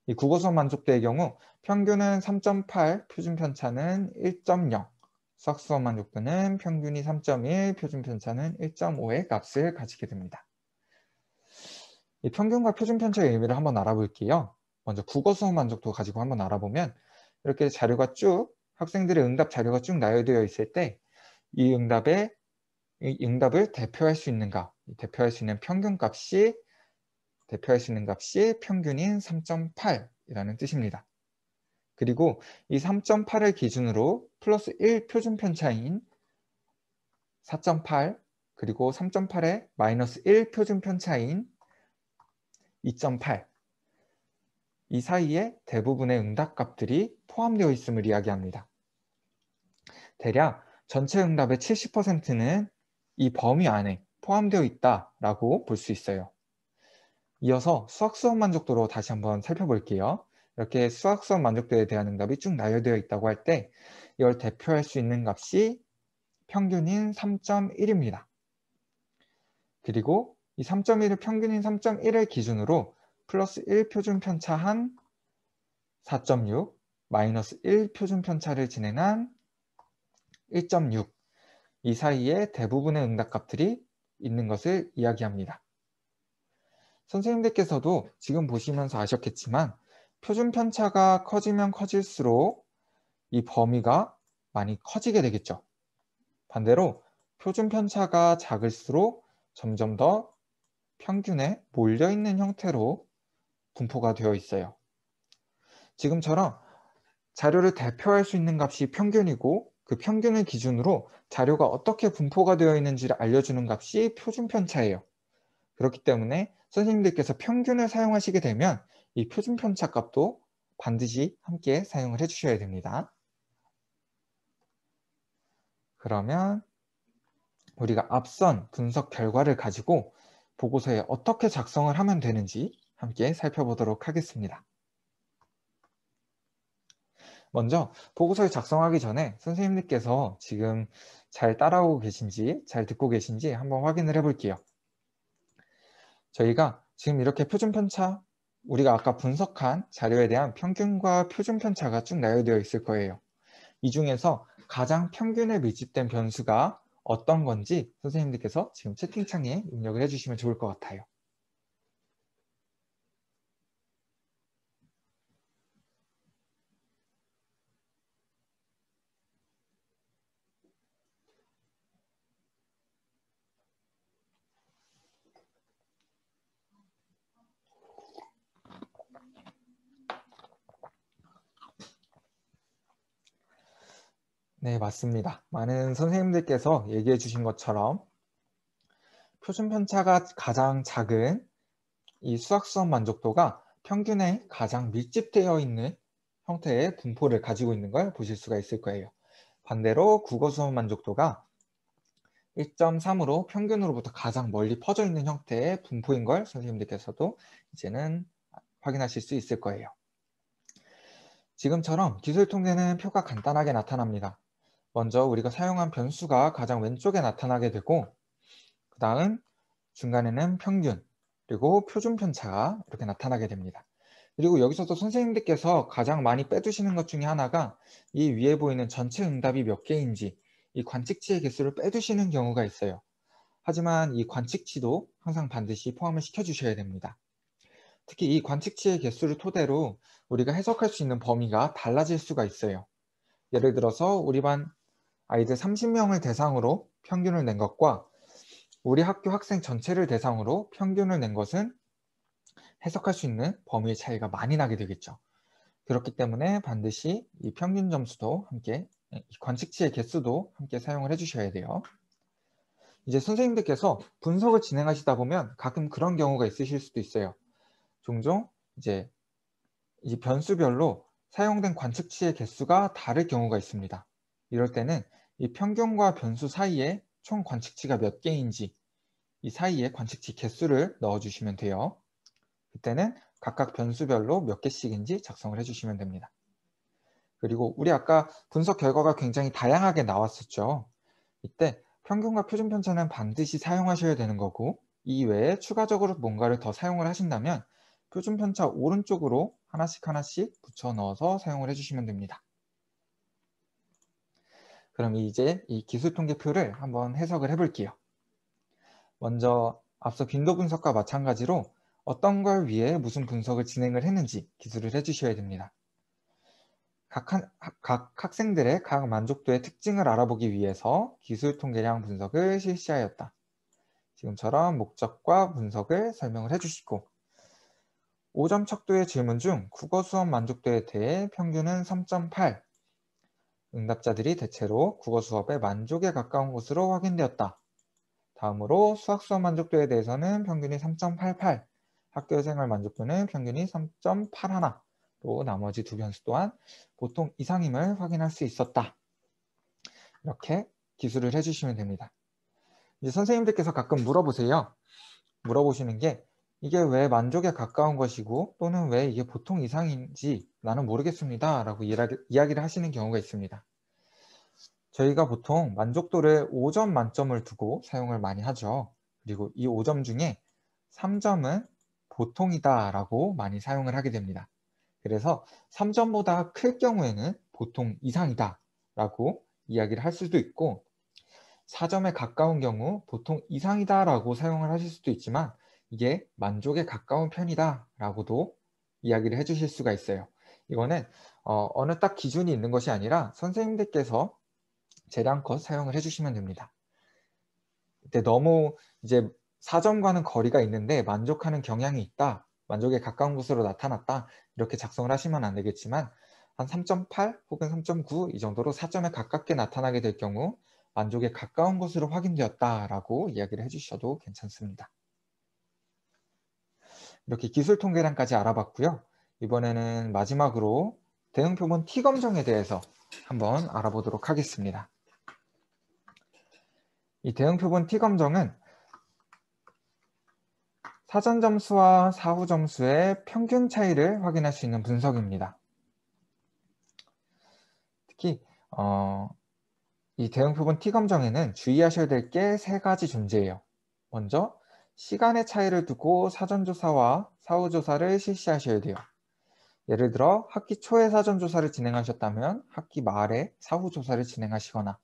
이 국어 수업 만족도의 경우 평균은 3.8, 표준 편차는 1.0, 수학 수업 만족도는 평균이 3.1, 표준 편차는 1.5의 값을 가지게 됩니다. 이 평균과 표준 편차의 의미를 한번 알아볼게요. 먼저 국어 수업 만족도 가지고 한번 알아보면 이렇게 자료가 쭉 학생들의 응답 자료가 쭉 나열되어 있을 때 이 응답을 대표할 수 있는가, 대표할 수 있는 값이 평균인 3.8이라는 뜻입니다. 그리고 이 3.8을 기준으로 플러스 1 표준 편차인 4.8 그리고 3.8에 마이너스 1 표준 편차인 2.8 이 사이에 대부분의 응답값들이 포함되어 있음을 이야기합니다. 대략 전체 응답의 70%는 이 범위 안에 포함되어 있다라고 볼 수 있어요. 이어서 수학 수업 만족도로 다시 한번 살펴볼게요. 이렇게 수학 수업 만족도에 대한 응답이 쭉 나열되어 있다고 할 때 이걸 대표할 수 있는 값이 평균인 3.1입니다. 그리고 이 3.1을 평균인 3.1을 기준으로 플러스 1 표준 편차한 4.6, 마이너스 1 표준 편차를 진행한 1.6, 이 사이에 대부분의 응답값들이 있는 것을 이야기합니다. 선생님들께서도 지금 보시면서 아셨겠지만 표준 편차가 커지면 커질수록 이 범위가 많이 커지게 되겠죠. 반대로 표준 편차가 작을수록 점점 더 평균에 몰려있는 형태로 분포가 되어 있어요. 지금처럼 자료를 대표할 수 있는 값이 평균이고 그 평균을 기준으로 자료가 어떻게 분포가 되어 있는지를 알려주는 값이 표준 편차예요. 그렇기 때문에 선생님들께서 평균을 사용하시게 되면 이 표준 편차 값도 반드시 함께 사용을 해주셔야 됩니다. 그러면 우리가 앞선 분석 결과를 가지고 보고서에 어떻게 작성을 하면 되는지 함께 살펴보도록 하겠습니다. 먼저 보고서를 작성하기 전에 선생님들께서 지금 잘 따라오고 계신지, 잘 듣고 계신지 한번 확인을 해볼게요. 저희가 지금 이렇게 표준 편차, 우리가 아까 분석한 자료에 대한 평균과 표준 편차가 쭉 나열되어 있을 거예요. 이 중에서 가장 평균에 밀집된 변수가 어떤 건지 선생님들께서 지금 채팅창에 입력을 해주시면 좋을 것 같아요. 네, 맞습니다. 많은 선생님들께서 얘기해 주신 것처럼 표준 편차가 가장 작은 이 수학 수업 만족도가 평균에 가장 밀집되어 있는 형태의 분포를 가지고 있는 걸 보실 수가 있을 거예요. 반대로 국어 수업 만족도가 1.3으로 평균으로부터 가장 멀리 퍼져 있는 형태의 분포인 걸 선생님들께서도 이제는 확인하실 수 있을 거예요. 지금처럼 기술 통계는 표가 간단하게 나타납니다. 먼저 우리가 사용한 변수가 가장 왼쪽에 나타나게 되고 그 다음 중간에는 평균 그리고 표준 편차가 이렇게 나타나게 됩니다. 그리고 여기서도 선생님들께서 가장 많이 빼두시는 것 중에 하나가 이 위에 보이는 전체 응답이 몇 개인지 이 관측치의 개수를 빼두시는 경우가 있어요. 하지만 이 관측치도 항상 반드시 포함을 시켜주셔야 됩니다. 특히 이 관측치의 개수를 토대로 우리가 해석할 수 있는 범위가 달라질 수가 있어요. 예를 들어서 우리 반 아이들 30명을 대상으로 평균을 낸 것과 우리 학교 학생 전체를 대상으로 평균을 낸 것은 해석할 수 있는 범위의 차이가 많이 나게 되겠죠. 그렇기 때문에 반드시 이 평균 점수도 함께, 이 관측치의 개수도 함께 사용을 해주셔야 돼요. 이제 선생님들께서 분석을 진행하시다 보면 가끔 그런 경우가 있으실 수도 있어요. 종종 이제 이 변수별로 사용된 관측치의 개수가 다를 경우가 있습니다. 이럴 때는 이 평균과 변수 사이에 총 관측치가 몇 개인지 이 사이에 관측치 개수를 넣어주시면 돼요. 그때는 각각 변수별로 몇 개씩인지 작성을 해주시면 됩니다. 그리고 우리 아까 분석 결과가 굉장히 다양하게 나왔었죠. 이때 평균과 표준 편차는 반드시 사용하셔야 되는 거고, 이 외에 추가적으로 뭔가를 더 사용을 하신다면 표준 편차 오른쪽으로 하나씩 붙여 넣어서 사용을 해주시면 됩니다. 그럼 이제 이 기술 통계표를 한번 해석을 해볼게요. 먼저 앞서 빈도 분석과 마찬가지로 어떤 걸 위해 무슨 분석을 진행을 했는지 기술을 해주셔야 됩니다. 각 학생들의 각 만족도의 특징을 알아보기 위해서 기술 통계량 분석을 실시하였다. 지금처럼 목적과 분석을 설명을 해주시고 5점 척도의 질문 중 국어 수업 만족도에 대해 평균은 3.8, 응답자들이 대체로 국어 수업의 만족에 가까운 것으로 확인되었다. 다음으로 수학 수업 만족도에 대해서는 평균이 3.88, 학교 생활 만족도는 평균이 3.81로 나머지 두 변수 또한 보통 이상임을 확인할 수 있었다. 이렇게 기술을 해주시면 됩니다. 이제 선생님들께서 가끔 물어보시는 게 이게 왜 만족에 가까운 것이고 또는 왜 이게 보통 이상인지 나는 모르겠습니다 라고 이야기를 하시는 경우가 있습니다. 저희가 보통 만족도를 5점 만점을 두고 사용을 많이 하죠. 그리고 이 5점 중에 3점은 보통이다 라고 많이 사용을 하게 됩니다. 그래서 3점보다 클 경우에는 보통 이상이다 라고 이야기를 할 수도 있고 4점에 가까운 경우 보통 이상이다 라고 사용을 하실 수도 있지만 이게 만족에 가까운 편이다 라고도 이야기를 해주실 수가 있어요. 이거는 어느 딱 기준이 있는 것이 아니라 선생님들께서 재량껏 사용을 해주시면 됩니다. 근데 너무 이제 4점과는 거리가 있는데 만족하는 경향이 있다, 만족에 가까운 것으로 나타났다 이렇게 작성을 하시면 안 되겠지만 한 3.8 혹은 3.9 이 정도로 4점에 가깝게 나타나게 될 경우 만족에 가까운 것으로 확인되었다라고 이야기를 해주셔도 괜찮습니다. 이렇게 기술 통계량까지 알아봤고요. 이번에는 마지막으로 대응 표본 T 검정에 대해서 한번 알아보도록 하겠습니다. 이 대응 표본 T 검정은 사전 점수와 사후 점수의 평균 차이를 확인할 수 있는 분석입니다. 특히 이 대응 표본 T 검정에는 주의하셔야 될 게 3가지 존재해요. 먼저 시간의 차이를 두고 사전조사와 사후조사를 실시하셔야 돼요. 예를 들어 학기 초에 사전조사를 진행하셨다면 학기 말에 사후조사를 진행하시거나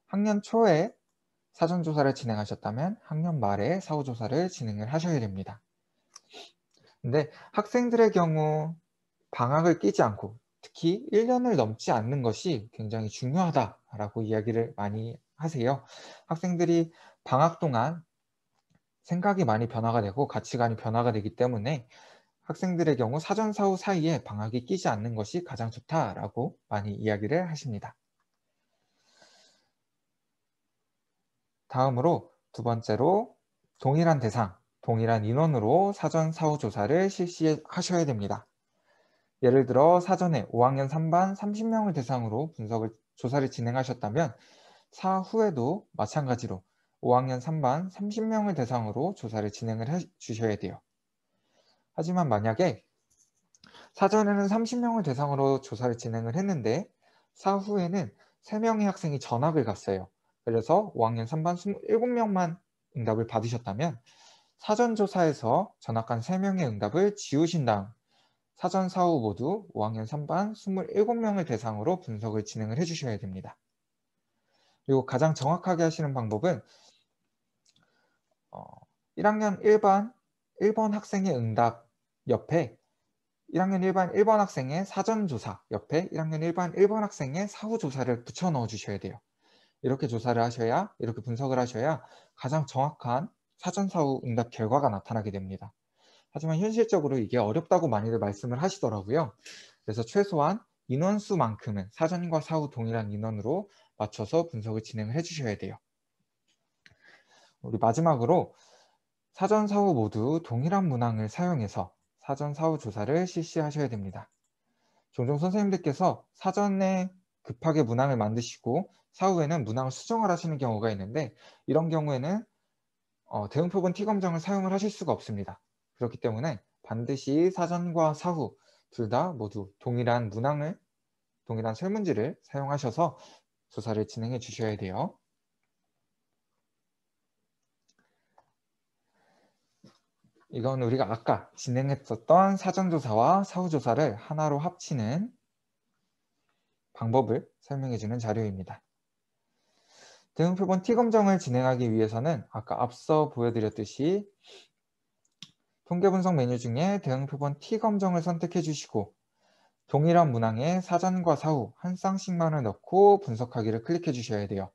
학년 초에 사전조사를 진행하셨다면 학년 말에 사후조사를 진행을 하셔야 됩니다. 근데 학생들의 경우 방학을 끼지 않고 특히 1년을 넘지 않는 것이 굉장히 중요하다라고 이야기를 많이 하세요. 학생들이 방학 동안 생각이 많이 변화가 되고 가치관이 변화가 되기 때문에 학생들의 경우 사전 사후 사이에 방학이 끼지 않는 것이 가장 좋다라고 많이 이야기를 하십니다. 다음으로 두 번째로 동일한 대상, 동일한 인원으로 사전 사후 조사를 실시하셔야 됩니다. 예를 들어 사전에 5학년 3반 30명을 대상으로 조사를 진행하셨다면 사후에도 마찬가지로 5학년 3반 30명을 대상으로 조사를 진행을 해주셔야 돼요. 하지만 만약에 사전에는 30명을 대상으로 조사를 진행을 했는데 사후에는 3명의 학생이 전학을 갔어요. 그래서 5학년 3반 27명만 응답을 받으셨다면 사전조사에서 전학간 3명의 응답을 지우신 다음 사전 사후 모두 5학년 3반 27명을 대상으로 분석을 진행을 해주셔야 됩니다. 그리고 가장 정확하게 하시는 방법은 1학년 1번 학생의 응답 옆에 1학년 1번 학생의 사전조사 옆에 1학년 1번 학생의 사후조사를 붙여 넣어 주셔야 돼요. 이렇게 조사를 하셔야, 이렇게 분석을 하셔야 가장 정확한 사전사후 응답 결과가 나타나게 됩니다. 하지만 현실적으로 이게 어렵다고 많이들 말씀을 하시더라고요. 그래서 최소한 인원수만큼은 사전과 사후 동일한 인원으로 맞춰서 분석을 진행을 해주셔야 돼요. 우리 마지막으로 사전, 사후 모두 동일한 문항을 사용해서 사전, 사후 조사를 실시하셔야 됩니다. 종종 선생님들께서 사전에 급하게 문항을 만드시고 사후에는 문항을 수정을 하시는 경우가 있는데, 이런 경우에는 대응표본 T검정을 사용을 하실 수가 없습니다. 그렇기 때문에 반드시 사전과 사후 둘 다 모두 동일한 문항을, 동일한 설문지를 사용하셔서 조사를 진행해 주셔야 돼요. 이건 우리가 아까 진행했었던 사전조사와 사후조사를 하나로 합치는 방법을 설명해주는 자료입니다. 대응표본 T검정을 진행하기 위해서는 아까 앞서 보여드렸듯이 통계분석 메뉴 중에 대응표본 T검정을 선택해 주시고 동일한 문항에 사전과 사후 한 쌍씩만을 넣고 분석하기를 클릭해 주셔야 돼요.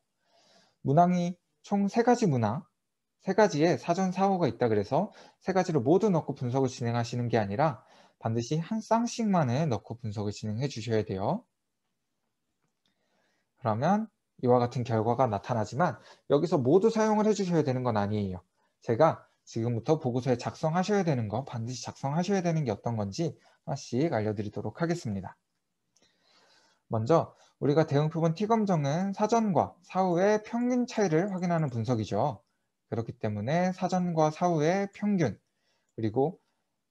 문항이 총 3가지 문항, 3가지의 사전 사후가 있다 그래서 3가지를 모두 넣고 분석을 진행하시는 게 아니라 반드시 한 쌍씩만을 넣고 분석을 진행해 주셔야 돼요. 그러면 이와 같은 결과가 나타나지만 여기서 모두 사용을 해 주셔야 되는 건 아니에요. 제가 지금부터 보고서에 작성하셔야 되는 거, 반드시 작성하셔야 되는 게 어떤 건지 하나씩 알려드리도록 하겠습니다. 먼저 우리가 대응표본 T검정은 사전과 사후의 평균 차이를 확인하는 분석이죠. 그렇기 때문에 사전과 사후의 평균, 그리고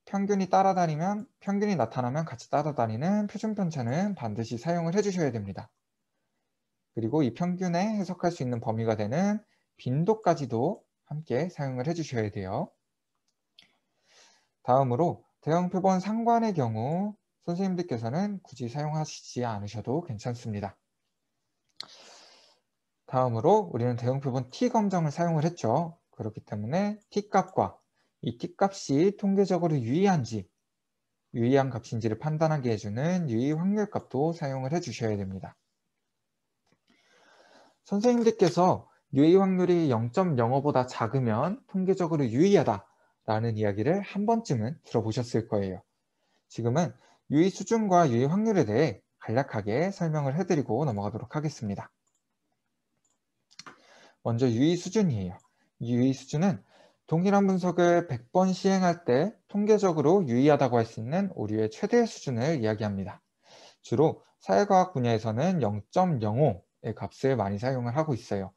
평균이 나타나면 같이 따라다니는 표준 편차는 반드시 사용을 해주셔야 됩니다. 그리고 이 평균에 해석할 수 있는 범위가 되는 빈도까지도 함께 사용을 해주셔야 돼요. 다음으로 대응표본 상관의 경우 선생님들께서는 굳이 사용하시지 않으셔도 괜찮습니다. 다음으로 우리는 대응표본 T검정을 사용을 했죠. 그렇기 때문에 T값과 이 T값이 통계적으로 유의한지, 유의한 값인지를 판단하게 해주는 유의 확률값도 사용을 해주셔야 됩니다. 선생님들께서 유의 확률이 0.05보다 작으면 통계적으로 유의하다라는 이야기를 한 번쯤은 들어보셨을 거예요. 지금은 유의 수준과 유의 확률에 대해 간략하게 설명을 해드리고 넘어가도록 하겠습니다. 먼저 유의 수준이에요. 유의 수준은 동일한 분석을 100번 시행할 때 통계적으로 유의하다고 할 수 있는 오류의 최대 수준을 이야기합니다. 주로 사회과학 분야에서는 0.05의 값을 많이 사용을 하고 있어요.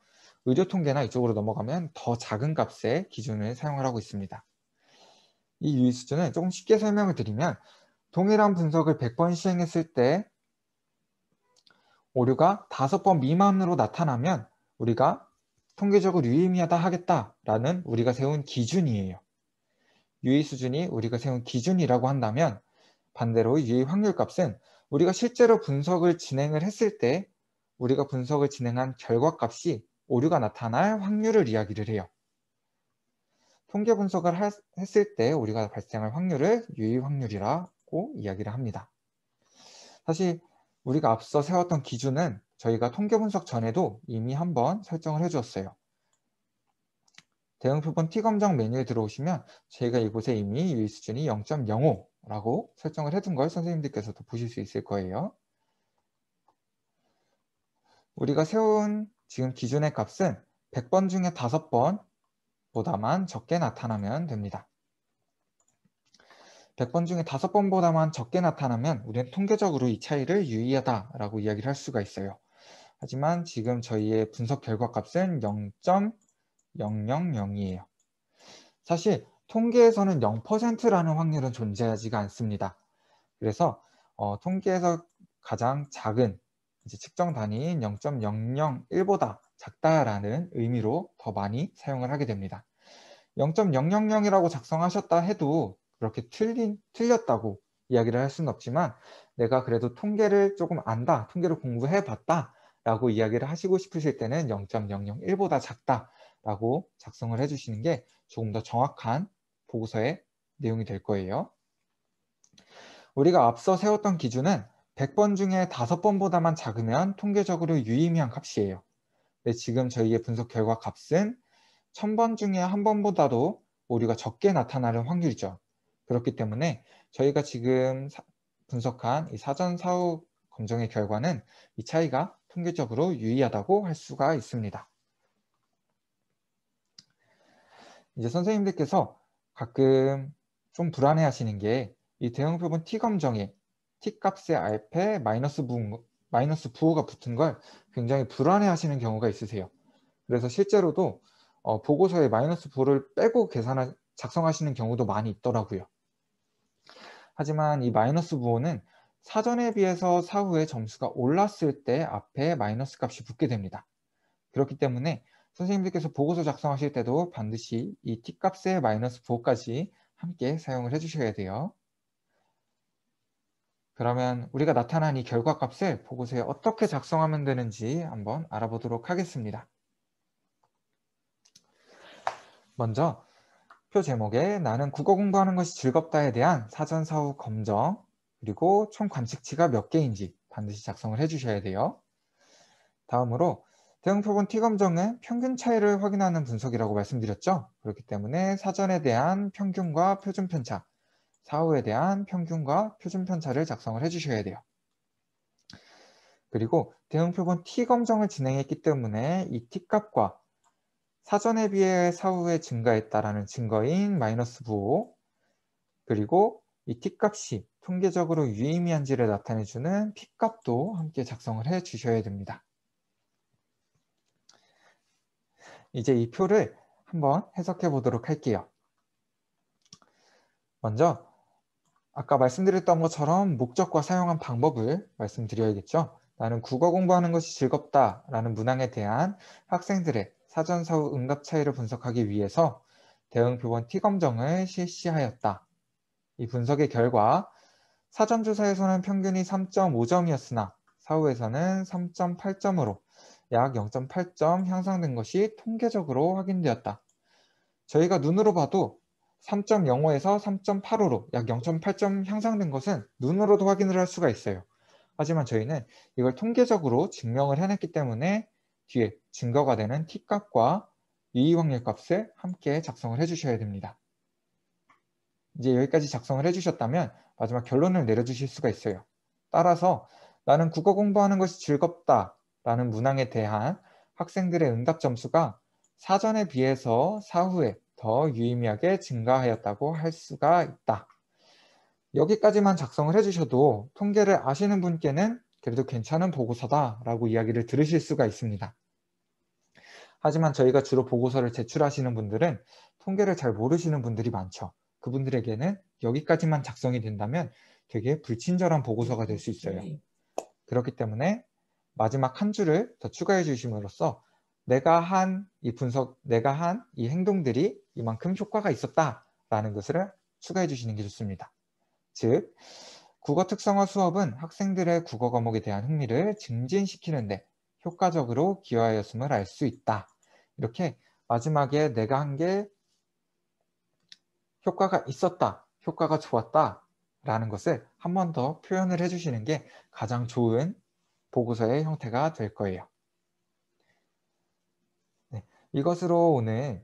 의료통계나 이쪽으로 넘어가면 더 작은 값의 기준을 사용을 하고 있습니다. 이 유의 수준은 조금 쉽게 설명을 드리면 동일한 분석을 100번 시행했을 때 오류가 5번 미만으로 나타나면 우리가 통계적으로 유의미하다 하겠다라는 우리가 세운 기준이에요. 유의 수준이 우리가 세운 기준이라고 한다면 반대로 유의 확률 값은 우리가 실제로 분석을 진행을 했을 때 우리가 분석을 진행한 결과값이 오류가 나타날 확률을 이야기를 해요. 통계 분석을 했을 때 우리가 발생할 확률을 유의 확률이라고 이야기를 합니다. 사실 우리가 앞서 세웠던 기준은 저희가 통계 분석 전에도 이미 한번 설정을 해주었어요. 대응표본 T검정 메뉴에 들어오시면 저희가 이곳에 이미 유의 수준이 0.05라고 설정을 해둔 걸 선생님들께서도 보실 수 있을 거예요. 우리가 세운 지금 기준의 값은 100번 중에 5번보다만 적게 나타나면 됩니다. 100번 중에 5번보다만 적게 나타나면 우리는 통계적으로 이 차이를 유의하다라고 이야기를 할 수가 있어요. 하지만 지금 저희의 분석 결과 값은 0.000이에요. 사실 통계에서는 0%라는 확률은 존재하지가 않습니다. 그래서 통계에서 가장 작은 측정 단위인 0.001보다 작다라는 의미로 더 많이 사용을 하게 됩니다. 0.000이라고 작성하셨다 해도 그렇게 틀렸다고 이야기를 할 수는 없지만 내가 그래도 통계를 조금 안다, 통계를 공부해 봤다 라고 이야기를 하시고 싶으실 때는 0.001보다 작다 라고 작성을 해주시는 게 조금 더 정확한 보고서의 내용이 될 거예요. 우리가 앞서 세웠던 기준은 100번 중에 5번보다만 작으면 통계적으로 유의미한 값이에요. 근데 지금 저희의 분석 결과 값은 1000번 중에 1번보다도 오류가 적게 나타나는 확률이죠. 그렇기 때문에 저희가 지금 분석한 이 사전 사후 검정의 결과는 이 차이가 통계적으로 유의하다고 할 수가 있습니다. 이제 선생님들께서 가끔 좀 불안해 하시는 게 이 대응 표본 t 검정에 t 값의 앞에 마이너스 부호가 붙은 걸 굉장히 불안해 하시는 경우가 있으세요. 그래서 실제로도 보고서에 마이너스 부호를 빼고 작성하시는 경우도 많이 있더라고요. 하지만 이 마이너스 부호는 사전에 비해서 사후에 점수가 올랐을 때 앞에 마이너스 값이 붙게 됩니다. 그렇기 때문에 선생님들께서 보고서 작성하실 때도 반드시 이 t값의 마이너스 부호까지 함께 사용을 해주셔야 돼요. 그러면 우리가 나타난 이 결과값을 보고서에 어떻게 작성하면 되는지 한번 알아보도록 하겠습니다. 먼저 표 제목에 나는 국어 공부하는 것이 즐겁다에 대한 사전 사후 검정, 그리고 총 관측치가 몇 개인지 반드시 작성을 해주셔야 돼요. 다음으로 대응 표본 t 검정은 평균 차이를 확인하는 분석이라고 말씀드렸죠. 그렇기 때문에 사전에 대한 평균과 표준 편차, 사후에 대한 평균과 표준 편차를 작성을 해주셔야 돼요. 그리고 대응 표본 t 검정을 진행했기 때문에 이 t값과 사전에 비해 사후에 증가했다라는 증거인 마이너스 부호, 그리고 이 t값이 통계적으로 유의미한지를 나타내주는 p값도 함께 작성을 해 주셔야 됩니다. 이제 이 표를 한번 해석해 보도록 할게요. 먼저 아까 말씀드렸던 것처럼 목적과 사용한 방법을 말씀드려야겠죠. 나는 국어 공부하는 것이 즐겁다 라는 문항에 대한 학생들의 사전 사후 응답 차이를 분석하기 위해서 대응 표본 t검정을 실시하였다. 이 분석의 결과 사전조사에서는 평균이 3.5점이었으나 사후에서는 3.8점으로 약 0.8점 향상된 것이 통계적으로 확인되었다. 저희가 눈으로 봐도 3.05에서 3.85로 약 0.8점 향상된 것은 눈으로도 확인을 할 수가 있어요. 하지만 저희는 이걸 통계적으로 증명을 해냈기 때문에 뒤에 증거가 되는 t값과 유의 확률 값을 함께 작성을 해주셔야 됩니다. 이제 여기까지 작성을 해주셨다면 마지막 결론을 내려주실 수가 있어요. 따라서 나는 국어 공부하는 것이 즐겁다 라는 문항에 대한 학생들의 응답 점수가 사전에 비해서 사후에 더 유의미하게 증가하였다고 할 수가 있다. 여기까지만 작성을 해주셔도 통계를 아시는 분께는 그래도 괜찮은 보고서다 라고 이야기를 들으실 수가 있습니다. 하지만 저희가 주로 보고서를 제출하시는 분들은 통계를 잘 모르시는 분들이 많죠. 그분들에게는 여기까지만 작성이 된다면 되게 불친절한 보고서가 될 수 있어요. 그렇기 때문에 마지막 한 줄을 더 추가해 주심으로써 내가 한 이 행동들이 이만큼 효과가 있었다라는 것을 추가해 주시는 게 좋습니다. 즉, 국어 특성화 수업은 학생들의 국어 과목에 대한 흥미를 증진시키는데 효과적으로 기여하였음을 알 수 있다. 이렇게 마지막에 내가 한 게 효과가 있었다, 효과가 좋았다 라는 것을 한 번 더 표현을 해주시는 게 가장 좋은 보고서의 형태가 될 거예요. 네, 이것으로 오늘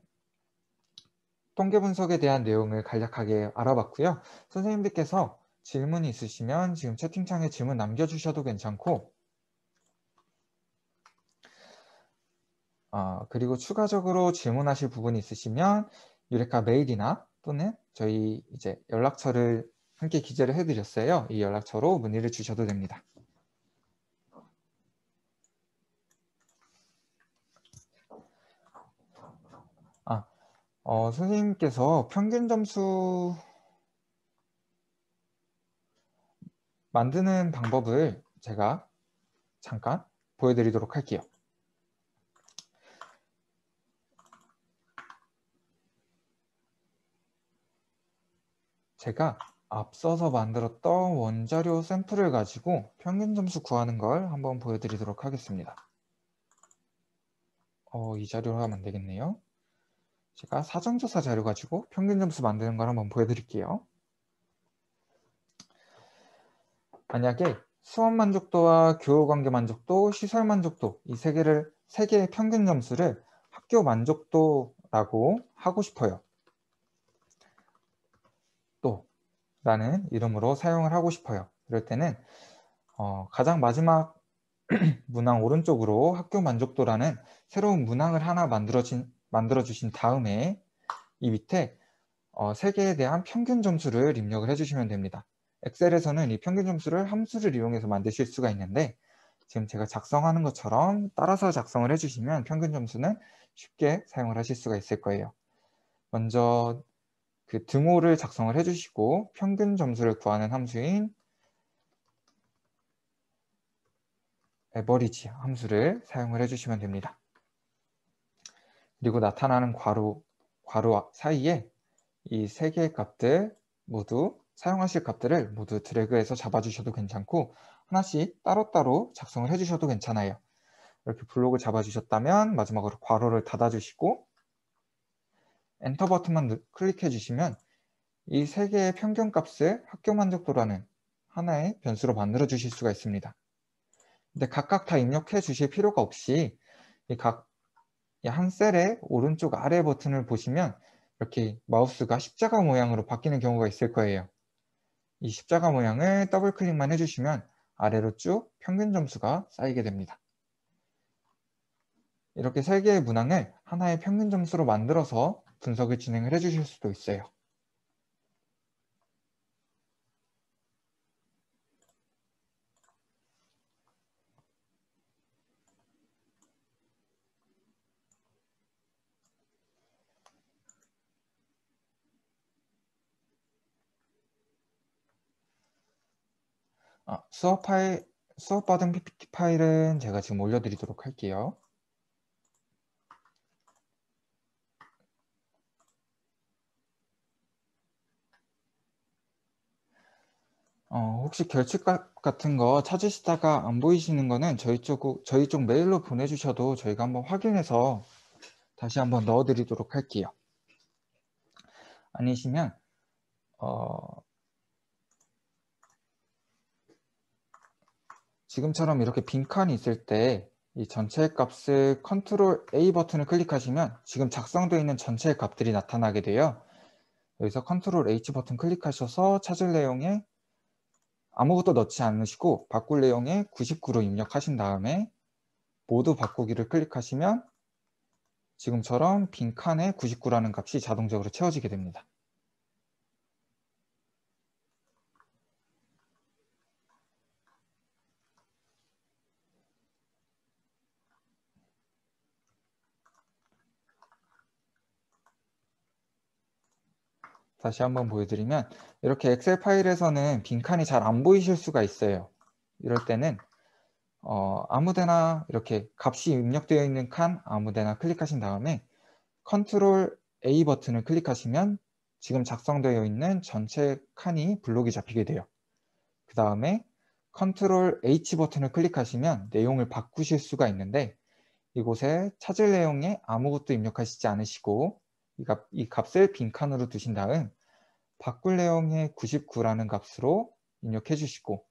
통계 분석에 대한 내용을 간략하게 알아봤고요. 선생님들께서 질문이 있으시면 지금 채팅창에 질문 남겨주셔도 괜찮고, 그리고 추가적으로 질문하실 부분이 있으시면 유레카 메일이나 또는 저희 이제 연락처를 함께 기재를 해드렸어요. 이 연락처로 문의를 주셔도 됩니다. 선생님께서 평균 점수 만드는 방법을 제가 잠깐 보여드리도록 할게요. 제가 앞서서 만들었던 원자료 샘플을 가지고 평균 점수 구하는 걸 한번 보여드리도록 하겠습니다. 이 자료로 하면 안 되겠네요. 제가 사전조사 자료 가지고 평균 점수 만드는 걸 한번 보여드릴게요. 만약에 수업 만족도와 교우 관계 만족도, 시설 만족도 이 세 개의 평균 점수를 학교 만족도라고 하고 싶어요. 또 라는 이름으로 사용을 하고 싶어요. 그럴 때는 가장 마지막 문항 오른쪽으로 학교 만족도라는 새로운 문항을 하나 만들어 주신 다음에 이 밑에 세 개에 대한 평균 점수를 입력을 해주시면 됩니다. 엑셀에서는 이 평균 점수를 함수를 이용해서 만드실 수가 있는데 지금 제가 작성하는 것처럼 따라서 작성을 해주시면 평균 점수는 쉽게 사용을 하실 수가 있을 거예요. 먼저 그 등호를 작성을 해주시고 평균 점수를 구하는 함수인 average 함수를 사용을 해주시면 됩니다. 그리고 나타나는 괄호 사이에 이 세 개의 값들 모두 사용하실 값들을 모두 드래그해서 잡아주셔도 괜찮고 하나씩 따로따로 작성을 해주셔도 괜찮아요. 이렇게 블록을 잡아주셨다면 마지막으로 괄호를 닫아주시고 엔터 버튼만 클릭해 주시면 이 세 개의 평균 값을 학교 만족도라는 하나의 변수로 만들어 주실 수가 있습니다. 근데 각각 다 입력해 주실 필요가 없이 한 셀의 오른쪽 아래 버튼을 보시면 이렇게 마우스가 십자가 모양으로 바뀌는 경우가 있을 거예요. 이 십자가 모양을 더블 클릭만 해주시면 아래로 쭉 평균 점수가 쌓이게 됩니다. 이렇게 세 개의 문항을 하나의 평균 점수로 만들어서 분석을 진행을 해주실 수도 있어요. 수업 받은 PPT 파일은 제가 지금 올려드리도록 할게요. 혹시 결칙값 같은 거 찾으시다가 안 보이시는 거는 저희 쪽 메일로 보내주셔도 저희가 한번 확인해서 다시 한번 넣어드리도록 할게요. 아니시면 지금처럼 이렇게 빈칸이 있을 때 이 전체 값을 컨트롤 A 버튼을 클릭하시면 지금 작성되어 있는 전체 값들이 나타나게 돼요. 여기서 컨트롤 H 버튼 클릭하셔서 찾을 내용에 아무것도 넣지 않으시고 바꿀 내용에 99로 입력하신 다음에 모두 바꾸기를 클릭하시면 지금처럼 빈칸에 99라는 값이 자동적으로 채워지게 됩니다. 다시 한번 보여드리면 이렇게 엑셀 파일에서는 빈칸이 잘 안 보이실 수가 있어요. 이럴 때는 아무데나 이렇게 값이 입력되어 있는 칸 아무데나 클릭하신 다음에 컨트롤 A 버튼을 클릭하시면 지금 작성되어 있는 전체 칸이 블록이 잡히게 돼요. 그 다음에 컨트롤 H 버튼을 클릭하시면 내용을 바꾸실 수가 있는데 이곳에 찾을 내용에 아무것도 입력하시지 않으시고 이 값을 빈칸으로 두신 다음 바꿀 내용에 99라는 값으로 입력해 주시고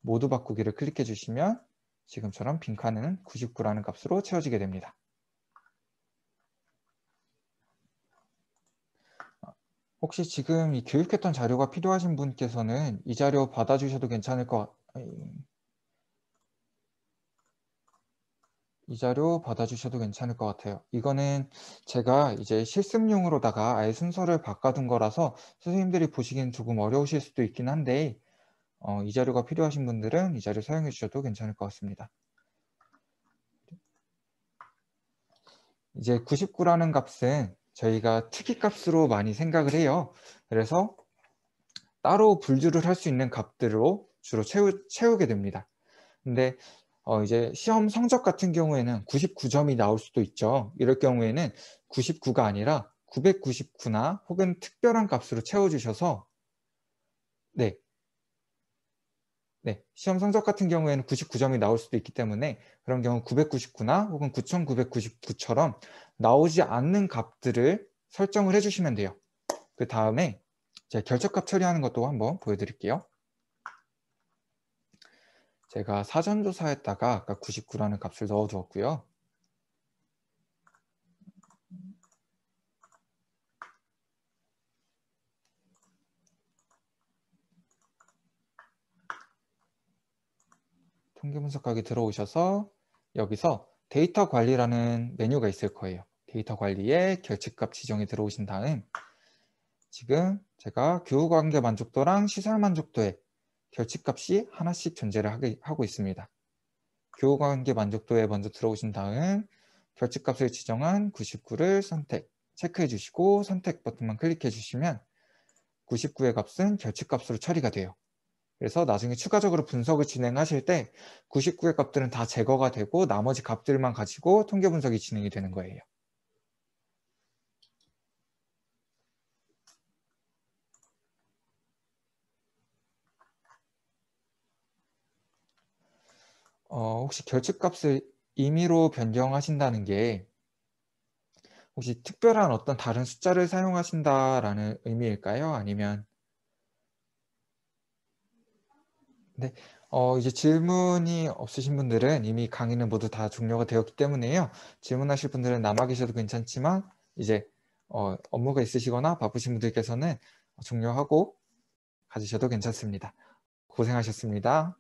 모두 바꾸기를 클릭해 주시면 지금처럼 빈칸은 99라는 값으로 채워지게 됩니다. 혹시 지금 이 교육했던 자료가 필요하신 분께서는 이 자료 받아주셔도 괜찮을 것 같아요. 이거는 제가 이제 실습용으로다가 아예 순서를 바꿔둔 거라서 선생님들이 보시기엔 조금 어려우실 수도 있긴 한데 이 자료가 필요하신 분들은 이 자료 사용해 주셔도 괜찮을 것 같습니다. 이제 99라는 값은 저희가 특이값으로 많이 생각을 해요. 그래서 따로 분류를 할 수 있는 값들로 주로 채우게 됩니다. 근데 이제 시험 성적 같은 경우에는 99점이 나올 수도 있죠. 이럴 경우에는 99가 아니라 999나 혹은 특별한 값으로 채워주셔서 네, 시험 성적 같은 경우에는 99점이 나올 수도 있기 때문에 그런 경우 999나 혹은 9999처럼 나오지 않는 값들을 설정을 해주시면 돼요. 그 다음에 제가 결정값 처리하는 것도 한번 보여드릴게요. 제가 사전조사에다가 아까 99라는 값을 넣어두었고요. 통계 분석하기 들어오셔서 여기서 데이터 관리라는 메뉴가 있을 거예요. 데이터 관리에 결집값 지정에 들어오신 다음 지금 제가 교우관계 만족도랑 시설 만족도에 결집값이 하나씩 존재를 하고 있습니다. 교우관계 만족도에 먼저 들어오신 다음 결집값을 지정한 99를 체크해 주시고 선택 버튼만 클릭해 주시면 99의 값은 결집값으로 처리가 돼요. 그래서 나중에 추가적으로 분석을 진행하실 때 99의 값들은 다 제거가 되고 나머지 값들만 가지고 통계 분석이 진행이 되는 거예요. 혹시 결집값을 임의로 변경하신다는 게 혹시 특별한 어떤 다른 숫자를 사용하신다라는 의미일까요? 아니면 네, 이제 질문이 없으신 분들은 이미 강의는 모두 다 종료가 되었기 때문에요. 질문하실 분들은 남아 계셔도 괜찮지만 이제 업무가 있으시거나 바쁘신 분들께서는 종료하고 가지셔도 괜찮습니다. 고생하셨습니다.